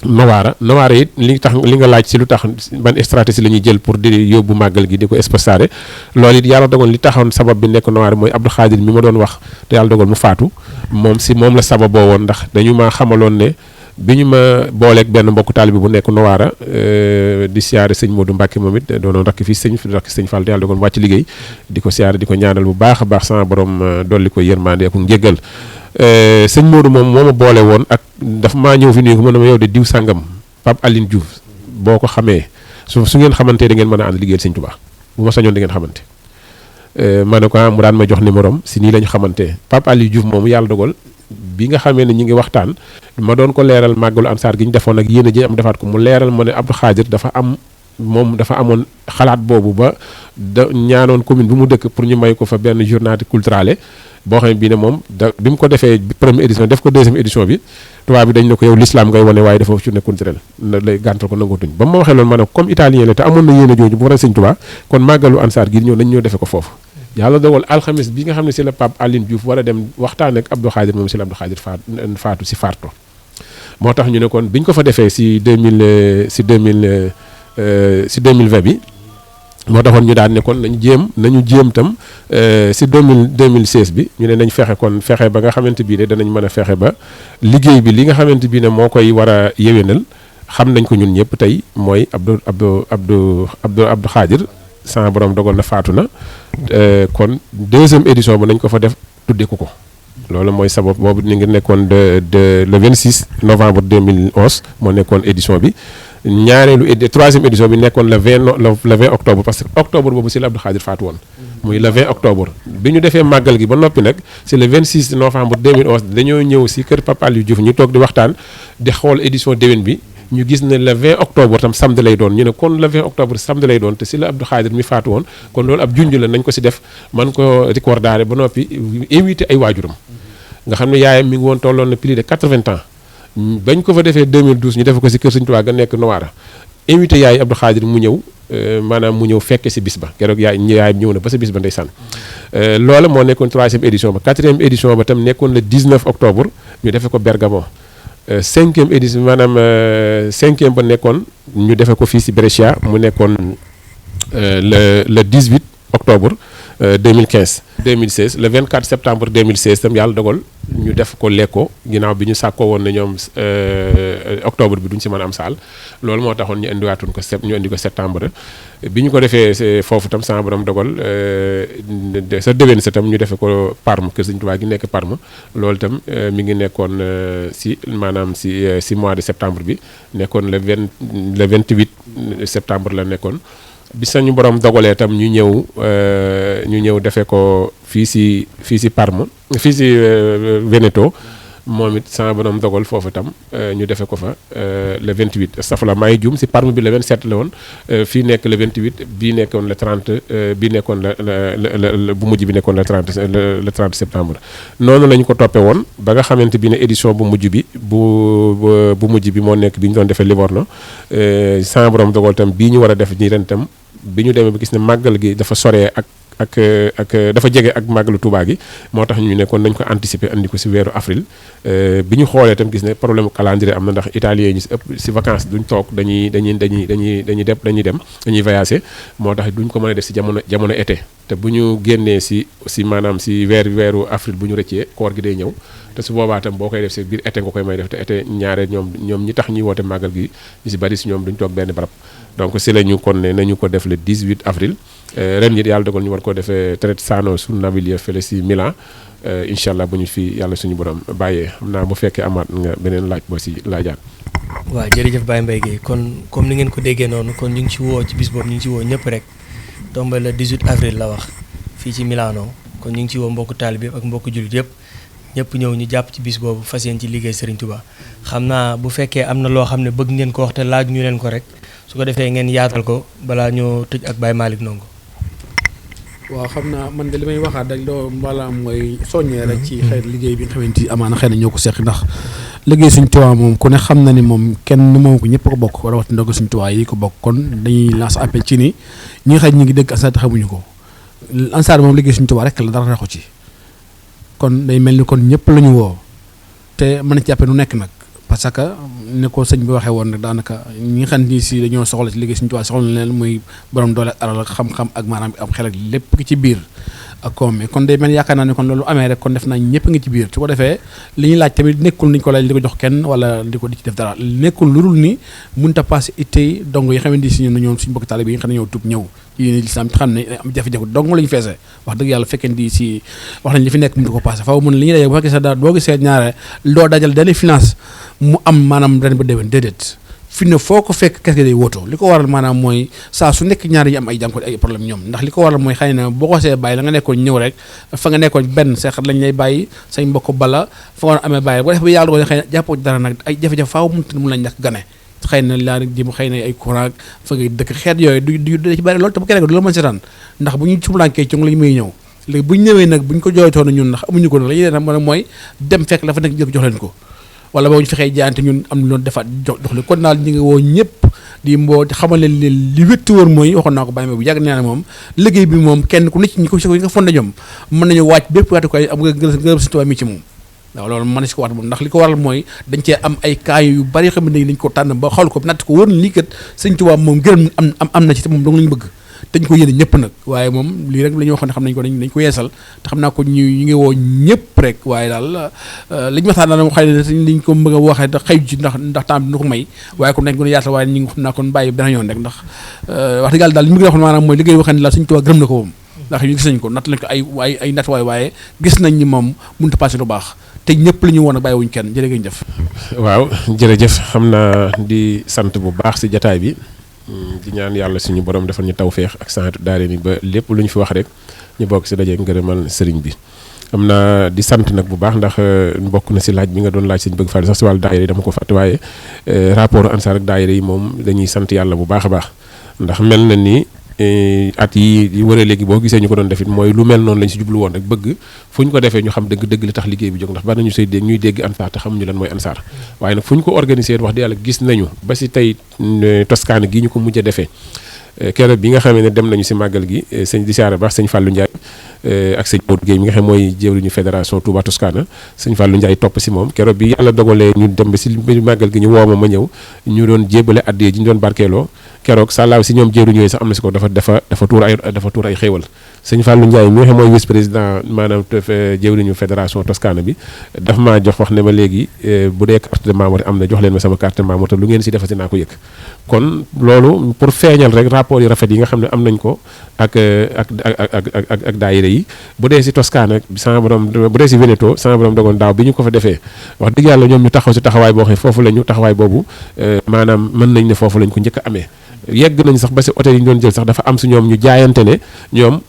Nowaara it li nga laaj si lu tax ban stratégie la ñuy jël pour di yóbbu màggal gi di ko exposare loolu it yàlla dogal li taxoon sabab bi nekk Nowaara mooy Abdou Khadir mi ma doon wax te yàlla dogal mu faatu moom la sababoo woon ndax dañu ma xamaloon ne bi ñu ma booleeg benn mbokku taalibe bu nekk Nowaara di siyaare sëñ Modou Mbacke moom it doonoon rakk fii sëñ Fall te yàlla dogal mu wàcc liggéey di ko siyaare di ko ñaanal bu baax a baax sama borom dolli ko yërmande ak njéggal sëñ Modou moom moo ma boole woon ak dafa maa ñëw fi nuyu ko mën na ma yow de diw sàngam Pape Aline Diouf boo ko xamee su ngeen xamante da ngeen mën a ànd liggéeyal sëñ Touba bu ma sañoon da ngeen xamante ma ne ko mu daan ma jox numéro am si nii la ñu xamante Pape Aline Diouf moomu yàlla dogal bi nga xamee ne ñi ngi waxtaan ma doon ko leeral màggalu ansaar gi ñu defoon ak yéen a ji am defaat ko mu leeral ma ne Abdou Khadir dafa amoon xalaat boobu ba ñaanoon commune bi mu dëkk pour ñu may ko fa benn journée culturelle boo xam ne bii ne moom bi mu ko defee première édition def ko deuxième édition bi tubaab bi dañ ne ko yow l'islam ngay wane waaye dafa journée culturelle lay gàntal ko nangootuñ ba ma waxee loolu ma ne comme italien la te amoon na yéen a jooju bu war a sëñ Tuubaa kon màggalu ansaar gi ñëw nañ ñëw defe ko foofu yàlla dogal alxames bi nga xam ne si la Pape Aline Diouf war a dem waxtaan ak Abdou Khadir moom si la Abdou Khadir faatu si faarto moo tax ñu ne kon bi ñu ko fa defee si 2020 bi moo taxoon ñu daan ne kon nañu jéem tam si 2016 bi ñu ne nañ fexe ba nga xamante bii ne danañ mën a fexe ba liggéey bi li nga xamante bii ne moo koy war a yéwénal xam nañ ko ñun ñëpp tey mooy Abdou Khadir sama borom dogal na faatu na kon deuxième édition bi nañ ko fa def tuddee ko loolu mooy sabab boobu ni ngi nekkoon de le 26 novembre 2011 moo nekkoon édition bi troisième édition bi nekkoon le 20 octobre parce que octobre boobu si la Abdou Khadir faatu woon muy le 20 octobre bi ñu defee màggal gi ba noppi nag c'est le 26 novembre 2011 dañoo ñëw si kër Papa Aliou Diouf ñu toog di waxtaan di xool édition déwén bi ñu gis ne le 20 octobre tam samedi lay doon ñu ne kon le 20 octobre samedi lay doon te si la Abdou Khadir mi faatu woon kon loolu ab junj la nañ ko si def man ko recordaale ba noppi invité ay waajuram nga xam ne yaayam mi ngi woon tolloon na plus de 80 ans bañ ko fa defee 2012 ñu def ko si kër Sëñ Tuubaa ga nekk Nowaara invité yaay Abdou Khadir mu ñëw maanaam mu ñëw fekke si bis ba keroog yaayam ñëw na ba sa bis ba ndeysaan loola moo nekkoon 3e édition ba 4e édition ba tam nekkoon le 19 octobre ñu defe ko Bergamo 5e édition maanaam 5e ba nekkoon ñu defe ko fii si Brescia mu nekkoon le 18 octobre 2016 le 24 septembre 2016 tam yàlla dogal ñu def ko Lecco ginnaaw bi ñu sàkkoo woon na ñoom octobre bi duñ si mën a am saal loolu moo taxoon ñu indiwaatoon ko ñu indi ko septembre bi ñu ko defee foofu tam sama borom dogal sa déwén sa tam ñu defee ko Parme kër Sëñ Tuubaa gi nekk Parme loolu tam mi ngi nekkoon maanaam si mois de septembre bi nekkoon le 28 septembre la nekkoon bi sañu borom dogalee tam ñu ñëw defee ko fii si Parme fii si Veneto moom it sama borom dogal foofu tam ñu defee ko fa le 28 astafurlah maa ngi juum si Parme bi le 27 la woon fii nekk le 28 bii nekkoon le 30 bii nekkoon la bu mujj bi nekkoon le 30 septembre noonu la ñu ko toppee woon ba nga xamante bi ne édition bu mujj bi bu mujj bi moo nekk bi ñu doon defee Livorno sama borom dogal tam bii ñu war a def nii ren tam bi ñu demee ba gis ne màggal gi dafa soree ak dafa jege ak màggalu Touba gi moo tax ñu ne kon nañ ko anticiper andi ko si weeru avril bi ñu xoolee tam gis ne problème calendrier am na ndax italien ñi si ëpp si vacances duñ toog dañuy voyager moo tax duñ ko mën a def si jamono été te bu ñu génnee si maanaam si weeru avril bu ñu rëccee koor gi day ñëw te su boobaa tam boo koy def si biir été nga koy may def te été ñaare ñoom ñi tax ñuy woote màggal gi ñu si bari si ñoom duñ toog benn barab donc si la ñu kon ne nañu ko def le 18 avril ren ñi yàlla dogal ñu war ko defee Trezzano sul Naviglio fële si Milan incha allah bu ñu fi yàlla suñu borom bàyyee xam naa bu fekkee amaat nga beneen laaj boo si laajaat. waaw jërëjëf Baye Mbaye Guèye kon comme ni ngeen ko déggee noonu kon ñu ngi ci woo ci bis boobu ñu ngi ci woo ñëpp rek tombé le 18 avril la wax fii ci Milano kon ñu ngi ci woo mbokku taalibe yëpp ak mbokku jullit yëpp ñëpp ñëw ñu jàpp ci bis boobu fas yéen ci liggéey Serigne Touba xam naa bu fekkee am na loo xam ne bëgg ngeen ko wax te laaj ñu leen ko rek su ko defee ngeen yaatal ko balaa ñoo tëj ak Baye Malick Ndongo. waaw xam naa man de li may waxaat rek doo mbala mooy soññee rek ci xëy liggéey bi nga xamante ni amaana xëy na ñoo ko seq ndax liggéey Sëñ Tuubaa moom ku ne xam na ni moom kenn moom ko ñëpp ko bokk rawatina ndogu Sëñ Tuubaa yi ko bokk kon dañuy lancer appel ci ni ñi nga xëy ñi ngi dëgg Ansaar te xamuñu ko Ansaar moom liggéey Sëñ Tuubaa rek la dara raxu ci kon day mel ni kon ñëpp la ñu woo te mën a jàppe nu nekk nag parce que ne ko sëñ bi waxee woon rek daanaka ñi nga xam ni si dañoo soxla ci liggéey Sëñ Tuubaa soxla na leen muy borom doole ak alal ak xam-xam ak maanaam am xel ak lépp ki ci biir ak koom kon day mel yaakaar naa ne kon loolu amee rek kon def naa ñëpp ngi ci biir su ko defee li ñuy laaj tamit nekkul niñ ko laaj di ko jox kenn wala di ci def dara nekkul lu dul ni mënut a passé ittey dong yi xamante ni si ñoom suñu bokk taalibe yi nga xam ne ñoo tub ñëw ci yéen lislaam xam ne am jafe-jafe dong la ñu feesee wax dëgg yàlla fekkee di si wax nañ li fi nekk mënut ko passé faaw mun li ñuy dajee bu fekkee sax daal boo gisee ñaare doo dajal dali finance mu am maanaam ren ba déwén déedéet fi ne foo ko fekk kese day woto li ko waral maanaam mooy saa su nekk ñaar yi am ay jànko ay problème ñoom ndax li ko waral mooy xëy na boo ko see bàyyi la nga nekkoon ñëw rek fa nga nekkoon benn say xat lañ lay bàyyi say mbokk bala fa nga amee bàyyi boo def ba yàlla ko xëy na jàppoo ci dara nag ay jafe-jafe faaw mun lañ ñàkk gane xëy na laa ji mu xëy na ay courant fa ngay dëkk xeet yooyu du ci bari loolu te bu keneen du la mën seetaan ndax bu ñu sumlankee ci lañu muy ñëw léegi bu ñu ñëwee nag bu ñu ko jooytoo na ñun ndax amuñu ko nag la ñuy def nag mooy dem fekk la fa nekk jël jox leen ko wala boo ñu fexee jaayante ñun am loolu defaat jox li kon daal ñu ngi woo ñëpp di mboo xamal leen li wétti woon mooy waxoon naa ko bàyyi ma bu yàgg nee na moom liggéey bi moom kenn ku nekk ñi ko nga fonde ñoom mën nañu wàcc bépp waatu ko ay am nga ngërëm Sëñ Tuubaa mi ci moom waaw loolu mën na si ko waat moom ndax li ko waral mooy dañ cee am ay cas yu bari xam ne dañ ko tànn ba xool ko natt ko wër na lii kat Sëñ Tuubaa moom gërëm am na ci te moom dong lañu bëgg dañ ko yéene ñëpp nag waaye moom lii rek la ñu waxoon ne xam nañ ko dañ ko yeesal te xam naa ko ñu ngi woo ñëpp rek waaye daal li ñu waxtaan daal moom xëy na liñ ko bëgg a waxee da xëy ci ndax temps bi dina ko may waaye kon nañ ko yaatal waaye ñu ngi xam naa kon bàyyi benn yoon rek ndax wax dëgg yàlla daal li mu bëgg a wax maanaam mooy liggéey boo xam ne la Sëñ Tuubaa gërëm na ko moom ndax ñu gis nañ ko natt lañ ko ay natt waaye gis nañ ni moom mënut a passé lu baax te ñëpp li ñu woon a bàyyi wuñ kenn jërë ngeen jëf waaw jërëjëf xam naa di sant bu baax si jataay bi di ñaan yàlla suñu borom defal ñu tawféex ak sant daare ni ba lépp lu ñu fi wax rek ñu bokk si daje ngërëmal sëriñ bi am naa di sant nag bu baax ndax bokk na si laaj bi nga doon laaj sëñ bëgg fàtte sax si wàllu daayira yi dama ko fàtte waaye rapport ansaar ak daayira yi moom dañuy sant yàlla bu baax a baax ndax mel na ni at yi war a léegi boo gisee ñu ko doon defit mooy lu mel noonu lañ si jublu woon rek bëgg fu ñu ko defee ñu xam dëgg li tax liggéey bi jóg ndax bari nañu say dégg ñuy dégg ansaar te xamuñu lan mooy ansaar waaye nag fu ñu ko organisé wax di yàlla gis nañu ba si tey Toscane gi ñu ko mujj a defee keroog bi nga xamee ne dem nañu si màggal gi sëñ di siyaare baax sëñ Fallou Ndiaye ak sëñ Modou Guèye mi nga xam mooy jëwriñu fédération Touba Toscana sëñ Fallou Ndiaye topp si moom keroog bi yàlla dogalee ñu dem ba si màggal gi ñu woo ma ñëw ñu doon jébale addiyee ji ñu doon barkeeloo keroog sàllaaw si ñoom jëwriñ yooyu sax am na si ko dafa tuur ay xéewal sëñ Fallou Ndiaye mi nga xam mooy vice président maanaam jëwriñu fédération Toscana bi daf maa jox wax ne ma léegi bu dee carte de membre am na jox leen ma sama carte de membre te lu ngeen si defati naa ko yëg kon loolu pour feeñal rek rapport yi rafet yi nga xam ne am nañ ko ak daayira yi bu dee si Toscana sama borom bu dee si Veneto sama borom dogoon daaw bi ñu ko fa defee wax dëgg yàlla ñoom ñu taxaw si taxawaay boo xam ne foofu lañu taxawaay boobu maanaam mën nañ ne foofu lañ ko njëkk a amee yegg nañ sax ba si hôtel yi ñu doon jël sax dafa am si ñoom ñu jaayante ne ñoom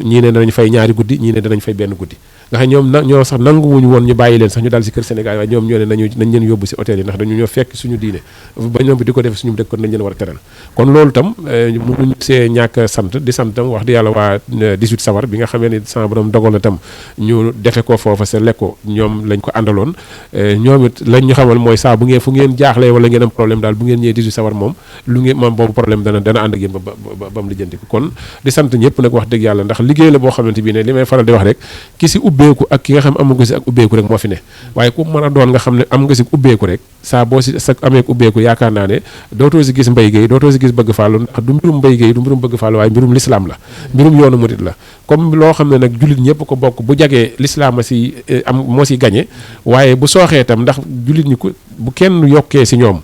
ñii ne danañ fay ñaari guddi ñii ne danañ fay benn guddi nga xam ñoom ñoo sax nanguwuñu woon ñu bàyyi leen sax ñu dal si kër Sénégal waaye ñoom ñoo ne nañ leen yóbbu si hôtel yi ndax dañu ñoo fekk suñu diine ba ñoom bi di ko def suñu dëkk kon nañ leen war a teral kon loolu tam mënuñu see ñàkk sant di sant tam wax di yàlla waa 18 safar bi nga xamee ne sama borom dogal na tam ñu defe ko foofa sa lekko ñoom lañ ko àndaloon ñoom it lañ ñu xamal mooy saa bu ngeen fu ngeen jaaxlee wala ngeen am problème daal bu ngeen ñëwee 18 safar moom lu ngeen moom boobu problème dana ànd ak yéen ba mu lijjanti ko kon di sant ñëpp nag wax dëgg yàlla ndax liggéey la boo xamante bi ne li may faral di wax rek ki si ubbeeku ak ki nga xam am nga si ak ubbeeku rek moo fi ne waaye ku mën a doon nga xam ne am nga si ubbeeku rek saa boo si sa amee ubbeeku yaakaar naa ne dootoo si gis mbay géey dootoo si gis bëgg fàllu ndax du mbirum mbay géey du mbirum bëgg fàllu waaye mbirum lislaam la mbirum yoonu murit la comme loo xam ne nag jullit ñëpp ko bokk bu jagee lislaam a si am moo si gañe waaye bu sooxee itam ndax jullit ñi ku bu kenn yokkee si ñoom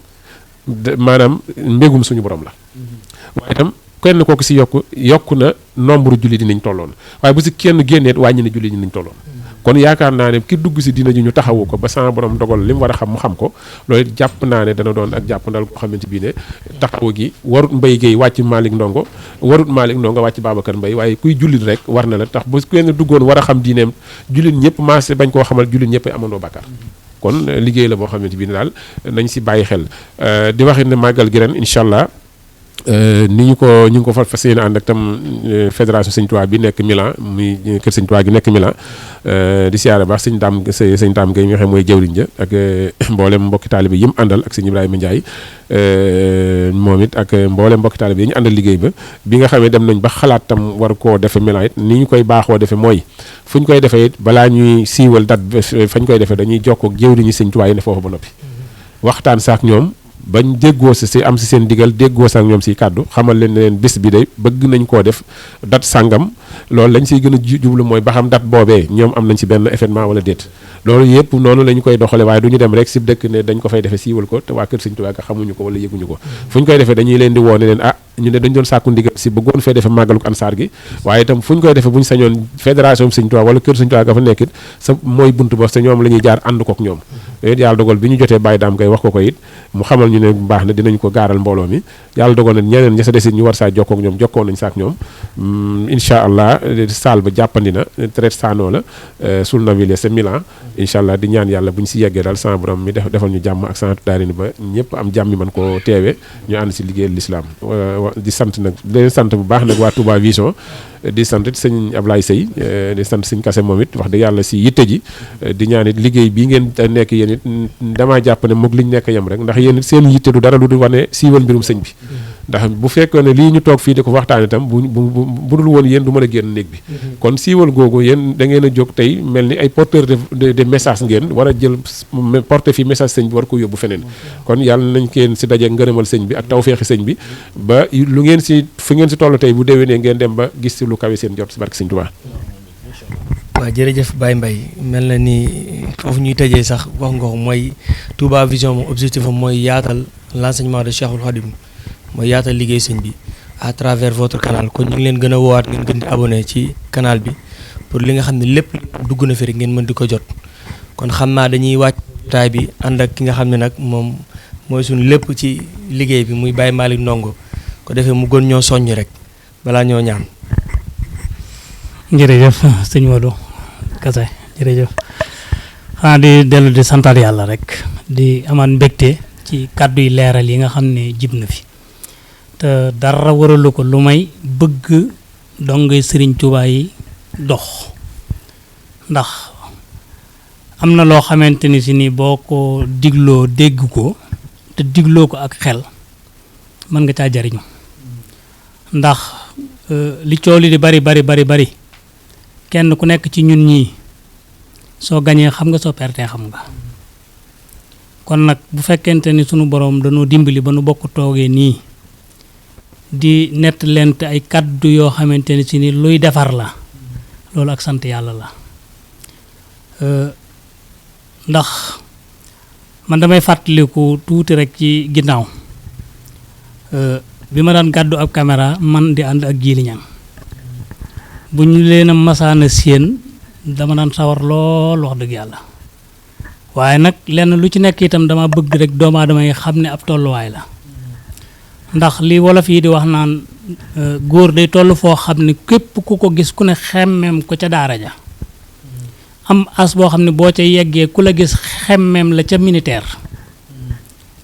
maanaam mbégum suñu borom la waaye itam kenn kooku si yokku na nombre jullit yi niñ tolloon waaye bu si kenn génneet wàññi na jullit ñi niñ tolloon kon yaakaar naa ne ki dugg si dina ji ñu taxawu ko ba sama borom dogal li mu war a xam mu xam ko loolu jàpp naa ne dana doon ak jàpp ndal koo xamante bii ne taxawu gi warut Mbaye Guèye wàcc Malick Ndongo warut Malick Ndongo wàcc Babacar Mbaye waaye kuy jullit rek war na la tax bu kenn duggoon war a xam diineem jullit ñëpp maase bañ koo xamal jullit ñëpp ay amandoo bàkkaar kon liggéey la boo xamante bii ne daal nañ si bàyyi xel di waxit ne màggal gi ren incha allah ñu ngi ko fas yéene ànd ak tam fédération Sëñ Tuubaa bi nekk Milan muy kër Sëñ Tuubaa gi nekk Milan di siyaare baax sëñ Daam Gueye mi nga xam mooy jawriñ ja ak mboolem mbokki taalibe yi mu àndal ak sëñ Ibrahima Ndiaye moom it ak mboolem mbokki taalibe yi ñu àndal liggéey bi nga xamee dem nañ ba xalaat tam war koo defe Milan it ni ñu koy baaxoo defe mooy fu ñu koy defee it balaa ñuy siiwal date fañ koy defee dañuy jokkoo ak jawriñu Sëñ Tuubaa yi ne foofu ba noppi waxtaan saak ñoom bañ déggoo si am si seen digal déggoo saak ñoom si kàddu xamal leen ne leen bis bi de bëgg nañ koo def dat sàngam loolu lañ siy gën a jublu mooy ba xam dat boobee ñoom am nañ si benn événement wala déet loolu yëpp noonu la ñu koy doxale waaye du ñu dem rek si dëkk ne dañ ko fay defee siiwal ko te waa kër Sëñ Tuubaa xamuñu ko wala yëguñu ko fu ñu koy defee dañuy leen di woone leen ñu ne dañ doon sàkku ndigal si bëggoon fee defee màggaluk ansaar gi waaye itam fu ñu koy defee bu ñu sañoon fédération Sëñ Tuubaa wala kër Sëñ Tuubaa ga fa nekkit sa mooy buntu ba sa ñoom la ñuy jaar ànd kook ñoom it yàlla dogal bi ñu jotee Baye Daam Gaye wax ko it mu xamal ñu ne bu baax na dinañ ko gaaral mbooloo mi yàlla dogal na ñeneen ña sa desit ñu war saa jokkoo ak ñoom jokkoo nañ saak ñoom incha allah saal ba jàppandi na traite sano la sul naville c'est Milan incha allah di ñaan yàlla bu ñu si yeggee daal sama borom mi defal ñu jàmm ak santu daarini ba ñëpp am jàmm mi man koo teewee ñu ànd si liggéeyal l'islam di sant nag di leen sant bu baax nag waa Touba Vision di sant sëñ Ablaye Seye di sant sëñ Kase moom it wax dëgg yàlla si yitte ji di ñaan it liggéey bii ngeen nekk yéen it damaa jàpp ne moog liñ nekk yem rek ndax yéen it seen yitte du dara lu dul wane siiwal mbirum sëñ bi ndax bu fekkoon ne lii ñu toog fii di ko waxtaan itam bu dul woon yéen du mën a génn néeg bi kon siiwal googu yéen da ngeen a jóg tey mel ni ay porteur de message ngeen war a jël porter fi message sëñ bi war ko yóbbu feneen kon yàlla nañ kenn si daje ngërëmal sëñ bi ak tawfeexi sëñ bi ba lu ngeen si fu ngeen si toll tey bu déwénee ngeen dem ba gis si lu kawe seen jot si barke sëñ Tuubaa. waaw jërëjëf Baye Mbaye mel na ni foofu ñuy tëjee sax wax nga ko mooy Touba Vision moom objectif am mooy yaatal l'enseignement de Cheikhoul Khadim mooy yaatal liggéey sëñ bi à travers votre canal kon ñu ngi leen gën a woowaat ngeen gën di abonné ci canal bi pour li nga xam ne lépp dugg na fi rek ngeen mën di ko jot kon xam naa dañuy wàcc taay bi ànd ak ki nga xam ne nag moom mooy suñu lépp ci liggéey bi muy Baye Malick Ndongo ko defee mu gën ñoo soññ rek balaa ñoo ñaan. jërëjëf sëñ Modou Kase jërëjëf xanaa di dellu di santaat yàlla rek di amaat mbégte ci kàddu yi leeral yi nga xam ne jib na fi te dara waralu ko lu may bëgg dongay Sëriñ Tuubaa yi dox ndax am na loo xamante ni si ni boo ko digloo dégg ko te digloo ko ak xel mën nga caa jariñu ndax li coow li di bari kenn ku nekk ci ñun ñii soo gañee xam nga soo pertee xam nga kon nag bu fekkente ni sunu boroom dañoo dimbali ba nu bokk toogee nii di nett lente ay kaddu yoo xamante ni si ni luy defar la loolu ak sant yàlla la ndax man damay fàttaliku tuuti rek ci ginnaaw bi ma daan gàddu ab caméra man di ànd ak Jili Ñang bu ñu leen a masaana séen dama daan sawar lool wax dëgg yàlla waaye nag lenn lu ci nekk itam dama bëgg rek doomu aadama yi xam ne ab tolluwaay la ndax li wolof yi di wax naan góor day toll foo xam ne képp ku ko gis ku ne xemmeem ko ca daara ja am as boo xam ne boo ca yeggee ku la gis xemmeem la ca militaire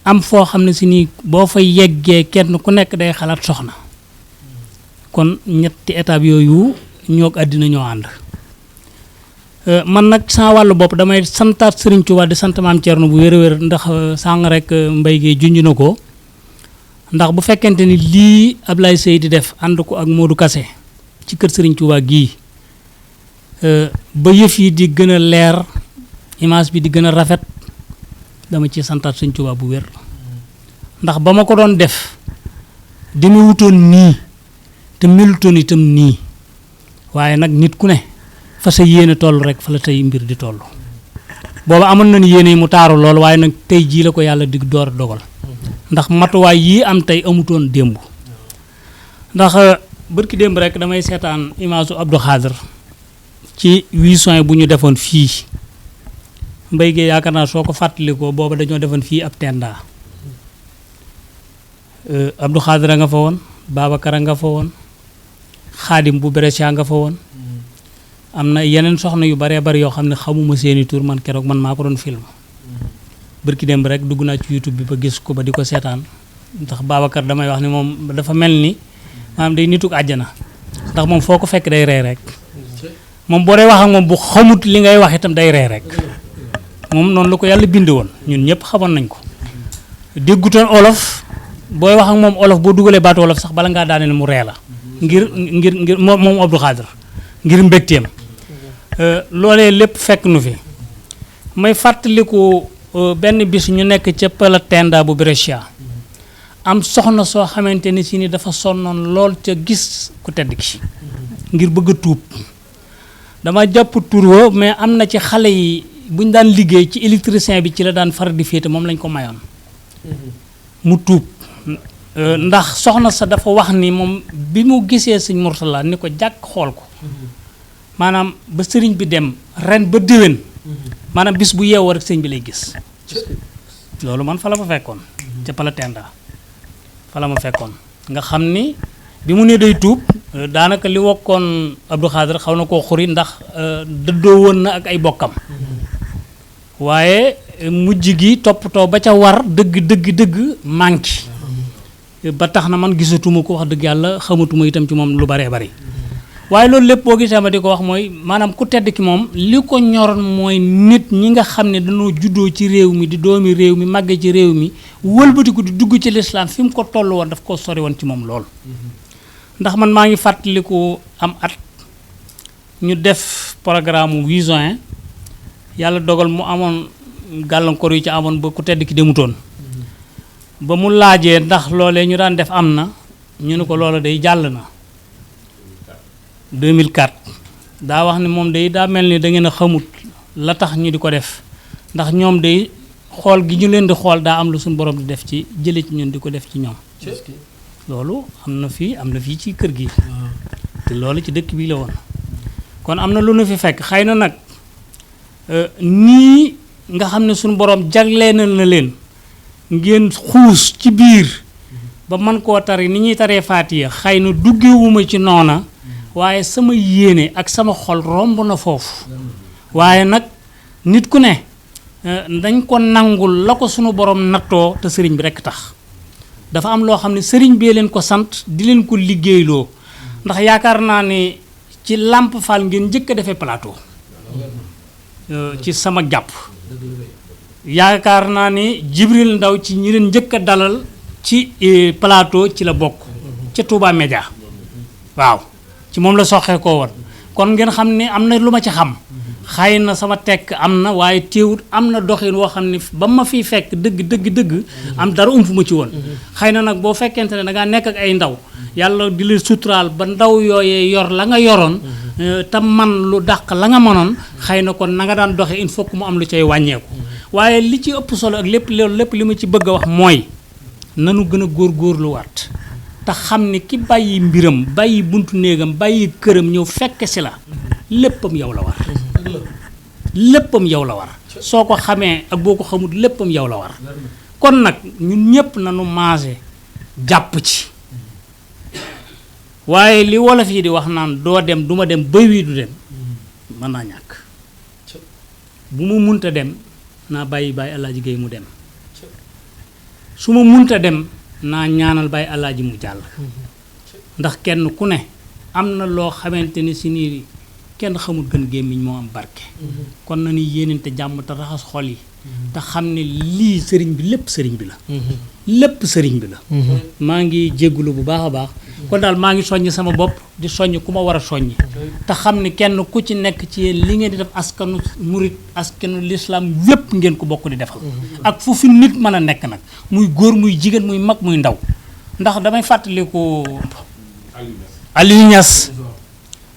am foo xam ne si nii boo fa yeggee kenn ku nekk day xalaat soxna kon ñetti étape yooyu ñoog àddina ñoo ànd man nag sama wàllu bopp damay santaat Sëriñ Tuubaa di sant Maam Cerno bu wér-wér ndax sàng rek mbay gi junj na ko ndax bu fekkente ni lii Ablaye Seye di def ànd ko ak Modou Kassé ci kër Sëriñ Tuubaa gii ba yëf yi di gën a leer image bi di gën a rafet dama ci santaat Sëriñ Tuubaa bu wér ndax ba ma ko doon def di mu wutoon nii te melutoon itam nii waaye nag nit ku ne fa sa yéene toll rek fa la tey mbir di toll booba amoon nañu yéene yi mu taaru lool waaye nag tey jii la ko yàlla di door dogal ndax matuwaay yii am tey amutoon démb ndax bërki démb rek damay seetaan image u Abdou Khader ci 800 bu ñu defoon fii mbay gi yaakaar naa soo ko fàttalikoo booba dañoo defoon fii ab tenda Abdou Khader a nga fa woon Babacar a nga fa woon Xaadim bu Brescia nga fa woon am na yeneen soxna yu baree bari yoo xam ne xamuma seeni tur man keroog man maa ko doon film bërki démb rek dugg naa ci YouTube bi ba gis ko ba di ko seetaan ndax Babacar damay wax ni moom dafa mel ni maanaam day nituk àjjana ndax moom foo ko fekk day ree rek moom boo dee wax ak moom bu xamut li ngay wax itam day ree rek moom noonu la ko yàlla bind woon ñun ñëpp xamoon nañ ko déggutoon olof booy wax ak moom olof boo dugalee baatu olof sax bala ngaa daane mu ree la ngir moom Abdou Khader ngir mbégteem loolee lépp fekk nu fi may fàttaliku benn bis ñu nekk ca Palatenda bu Brescia am soxna soo xamante ni si ni dafa sonnoon lool ca gis ku tedd ki ngir bëgg a tuub dama jàpp tur wa mais am na ci xale yi buñ daan liggéey ci électricien bi ci la daan far di féete moom lañ ko mayoon mu tuub ndax soxna sa dafa wax ni moom bi mu gisee sëñ Mourtala ni ko jàkk xool ko maanaam ba sëriñ bi dem ren ba déwén maanaam bis bu yeewoo rek sëñ bi lay gis loolu man fa la ma fekkoon ca Palatenda fa la ma fekkoon nga xam ni bi mu ne day tuub daanaka li wokkoon Abdou Khadir xaw na koo xuri ndax dëddoo woon na ak ay bokkam waaye mujj gi toppatoo ba ca war dëgg manqué ba tax na man gisatuma ko wax dëgg yàlla xamatuma itam ci moom lu baree bari waaye loolu lépp boo gisee ma di ko wax mooy maanaam ku tedd ki moom li ko ñoroon mooy nit ñi nga xam ne dañoo juddoo ci réew mi di doomi réew mi màgge ci réew mi wëlbatiku di dugg ci lislaam fi mu ko toll woon daf ko sori woon ci moom lool ndax man maa ngi fàttaliku am at ñu def programme 8 juin yàlla dogal mu amoon gàllankoor yu ci amoon ba ku tedd ki demutoon ba mu laajee ndax loolee ñu daan def am na ñu ne ko loola day jàll na 2004 daa wax ne moom day daa mel ni da ngeen a xamut la tax ñu di ko def ndax ñoom day xool gi ñu leen di xool daa am lu suñu borom di def ci jële ci ñun di ko def ci ñoom loolu am na fii ci kër gi te loolu ci dëkk bi la woon kon am na lu nu fi fekk xëy na nag nii nga xam ne suñu borom jagleenal na leen ngeen xuus ci biir ba man koo tari ni ñuy taree Faatiha xëy na duggewuma ci noona waaye sama yéene ak sama xol romb na foofu waaye nag nit ku ne dañ ko nangul la ko sunu borom nattoo te sëriñ bi rekk tax dafa am loo xam ne sëriñ bee leen ko sant di leen ko liggéeyloo ndax yaakaar naa ne ci Lamp Fall ngeen njëkk a defee plateau ci sama jàpp yaakaar naa ne Jibril Ndaw ci ñi leen njëkk a dalal ci plateau ci la bokk ca Touba Média waaw ci moom la soxee koo woon kon ngeen xam ne am na lu ma ci xam xëy na sama tekk am na waaye teewut am na doxin woo xam ne ba ma fiy fekk dëgg am dara ump ma ci woon xëy na nag boo fekkente ne da ngaa nekk ak ay ndaw yàlla di la suturaal ba ndaw yooyee yor la nga yoroon te man lu dàq la nga mënoon xëy na kon na nga daan doxee il faut que mu am lu cay wàññeeku waaye li ci ëpp solo ak lépp li ma ci bëgg a wax mooy nanu gën a góorgóorluwaat te xam ne ki bàyyi mbiram bàyyi buntu néegam bàyyi këram ñëw fekk si la léppam yow la war léppam yow la war soo ko xamee ak boo ko xamul léppam yow la war kon nag ñun ñëpp nañu maase jàpp ci waaye li wolof yi di wax naan doo dem duma dem bëy wi du dem mën naa ñàkk bu mu munta dem naa bàyyi Alaaji Géey mu dem su ma munta dem naa ñaanal bàyyi Alaaji mu jàll ndax kenn ku ne am na loo xamante ni si nii kenn xamul gën gémmiñ moo am barke kon na ni yéenante jàmm te raxas xol yi te xam ne lii sëriñ bi lépp sëriñ bi la lépp sëriñ bi la maa ngi jéggulu bu baax a baax kon daal maa ngi soññ sama bopp di soññ ku ma war a soññ te xam ne kenn ku ci nekk ci yéen li ngeen di def askanu murit askanu lislaam yépp ngeen ko bokk di defal ak fu fi nit mën a nekk nag muy góor muy jigéen muy mag muy ndaw ndax damay fàttaliku Aliou Niass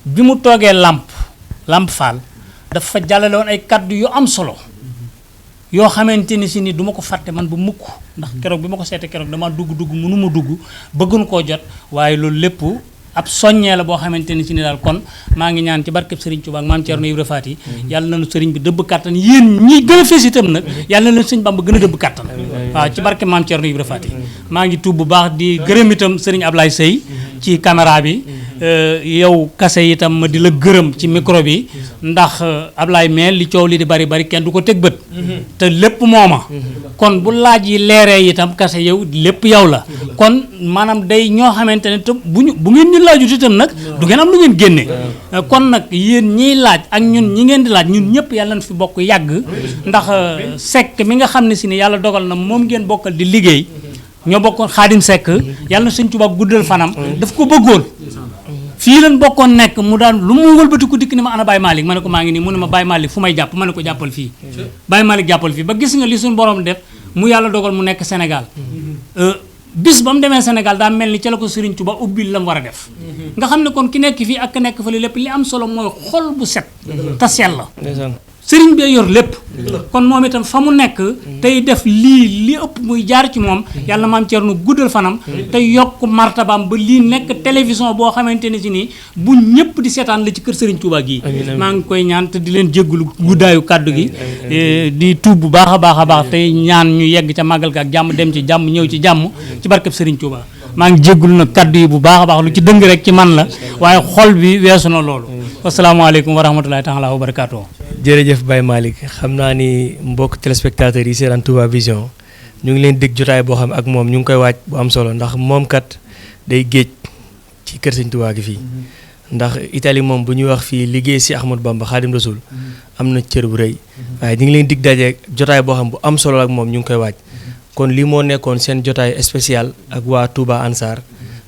bi mu toogee Lamp Fall dafa jàllale woon ay kaddu yu am solo yoo xamante ni si ni du ma ko fàtte man bu mukk ndax keroog bi ma ko seete keroog dama dugg mënuma dugg bëgguñu koo jot waaye loolu lépp ab soññee la boo xamante ni si ni daal kon maa ngi ñaan ci barkeb Serigne Touba ak Maam Thierno Ibra Faty yàlla nañu Serigne bi dëbb kàttan yéen ñi gën a fees itam nag yàlla na leen Serigne Bamba gën a dëbb kàttan waaw ci barkeb Maam Thierno Ibra Faty maa ngi tuub bu baax di gërëm itam Serigne Ablaye Seye ci caméra bi yow kase itam ma di la gërëm ci micro bi ndax Ablaye meel li coow li di bari kenn du ko teg bët te lépp mooma kon bu laaj yi leeree itam kase yow lépp yow la kon maanaam day ñoo xamante ne te bu ngeen ñu laajut itam nag du ngeen am lu ngeen génne kon nag yéen ñiy laaj ak ñun ñi ngeen di laaj ñun ñëpp yàlla na fi bokk yàgg ndax sekk mi nga xam ne si ne yàlla dogal na moom ngeen bokkal di liggéey ñoo bokkoon Xaadim Sekk yàlla na Sëñ Tuubaa guddal fanam daf ko bëggoon fii lan bokkoon nekk mu daan lu mu wëlbatiku dikk ni ma ana Baye Malick ma ne ko maa ngi nii mu ne ma Baye Malick fu may jàpp ma ne ko jàppal fii Baye Malick jàppal fii ba gis nga li suñu borom def mu yàlla dogal mu nekk Sénégal bis ba mu demee Sénégal daa mel ni ca la ko Serigne Touba ubbil la mu war a def nga xam ne kon ki nekk fii ak ki nekk fële lépp li am solo mooy xol bu set te sell la sëriñ bee yor lépp kon moom itam fa mu nekk tey def li ëpp muy jaar ci moom yàlla maam Thierno guddal fanam te yokk martabaam ba lii nekk télévision boo xamante ne si nii bu ñëpp di seetaan la ci kër Serigne Touba gii maa ngi koy ñaan te di leen jéggulu guddaayu kàddu gi di tuub bu baax a baax tey ñaan ñu yegg ca màggal ga ak jàmm dem ci jàmm ñëw ci jàmm ci barkeb Serigne Touba maa ngi jéggulu nag kàddu yi bu baax a baax lu ci dëng rek ci man la waaye xol bi weesu na loolu asalaamaaleykum wa rahmatulahi taala wa barakaatu. jërëjëf Baye Malick xam naa ni mbokk téléspectateurs yi seetaan Touba Vision ñu ngi leen dig jotaay boo xam ak moom ñu ngi koy waaj bu am solo ndax moom kat day géej ci kër Sëñ Touba gi fii ndax Italie moom bu ñuy wax fii liggéey si Ahmadou Bamba Khadim Rasoul am na cër bu rëy waaye ñu ngi leen dig daje jotaay boo xam bu am solo ak moom ñu ngi koy waaj kon lii moo nekkoon seen jotaay spécial ak waa Touba Ansar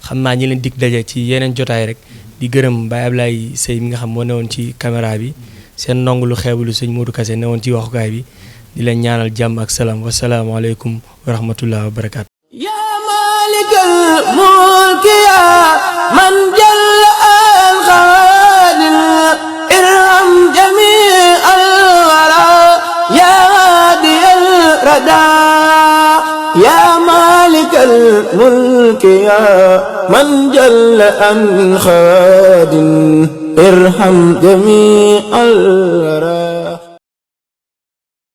xam naa ñi leen dig daje ci yeneen jotaay rek di gërëm Baye Ablaye Seye mi nga xam moo newoon ci caméra bi seen ndongo lu xeebulu sëñ Modou Kassé newoon ci waxukaay bi di leen ñaanal jàmm ak salaam wasalaamaaleykum wa rahmatullah wa barakaatu. yaa maalikal mulki yaa man jalla al xawaadir irham jamii al waraa yaa haadiyal radaa yaa maalikal mulki yaa man jalla al xawaadir irham jamii al waraa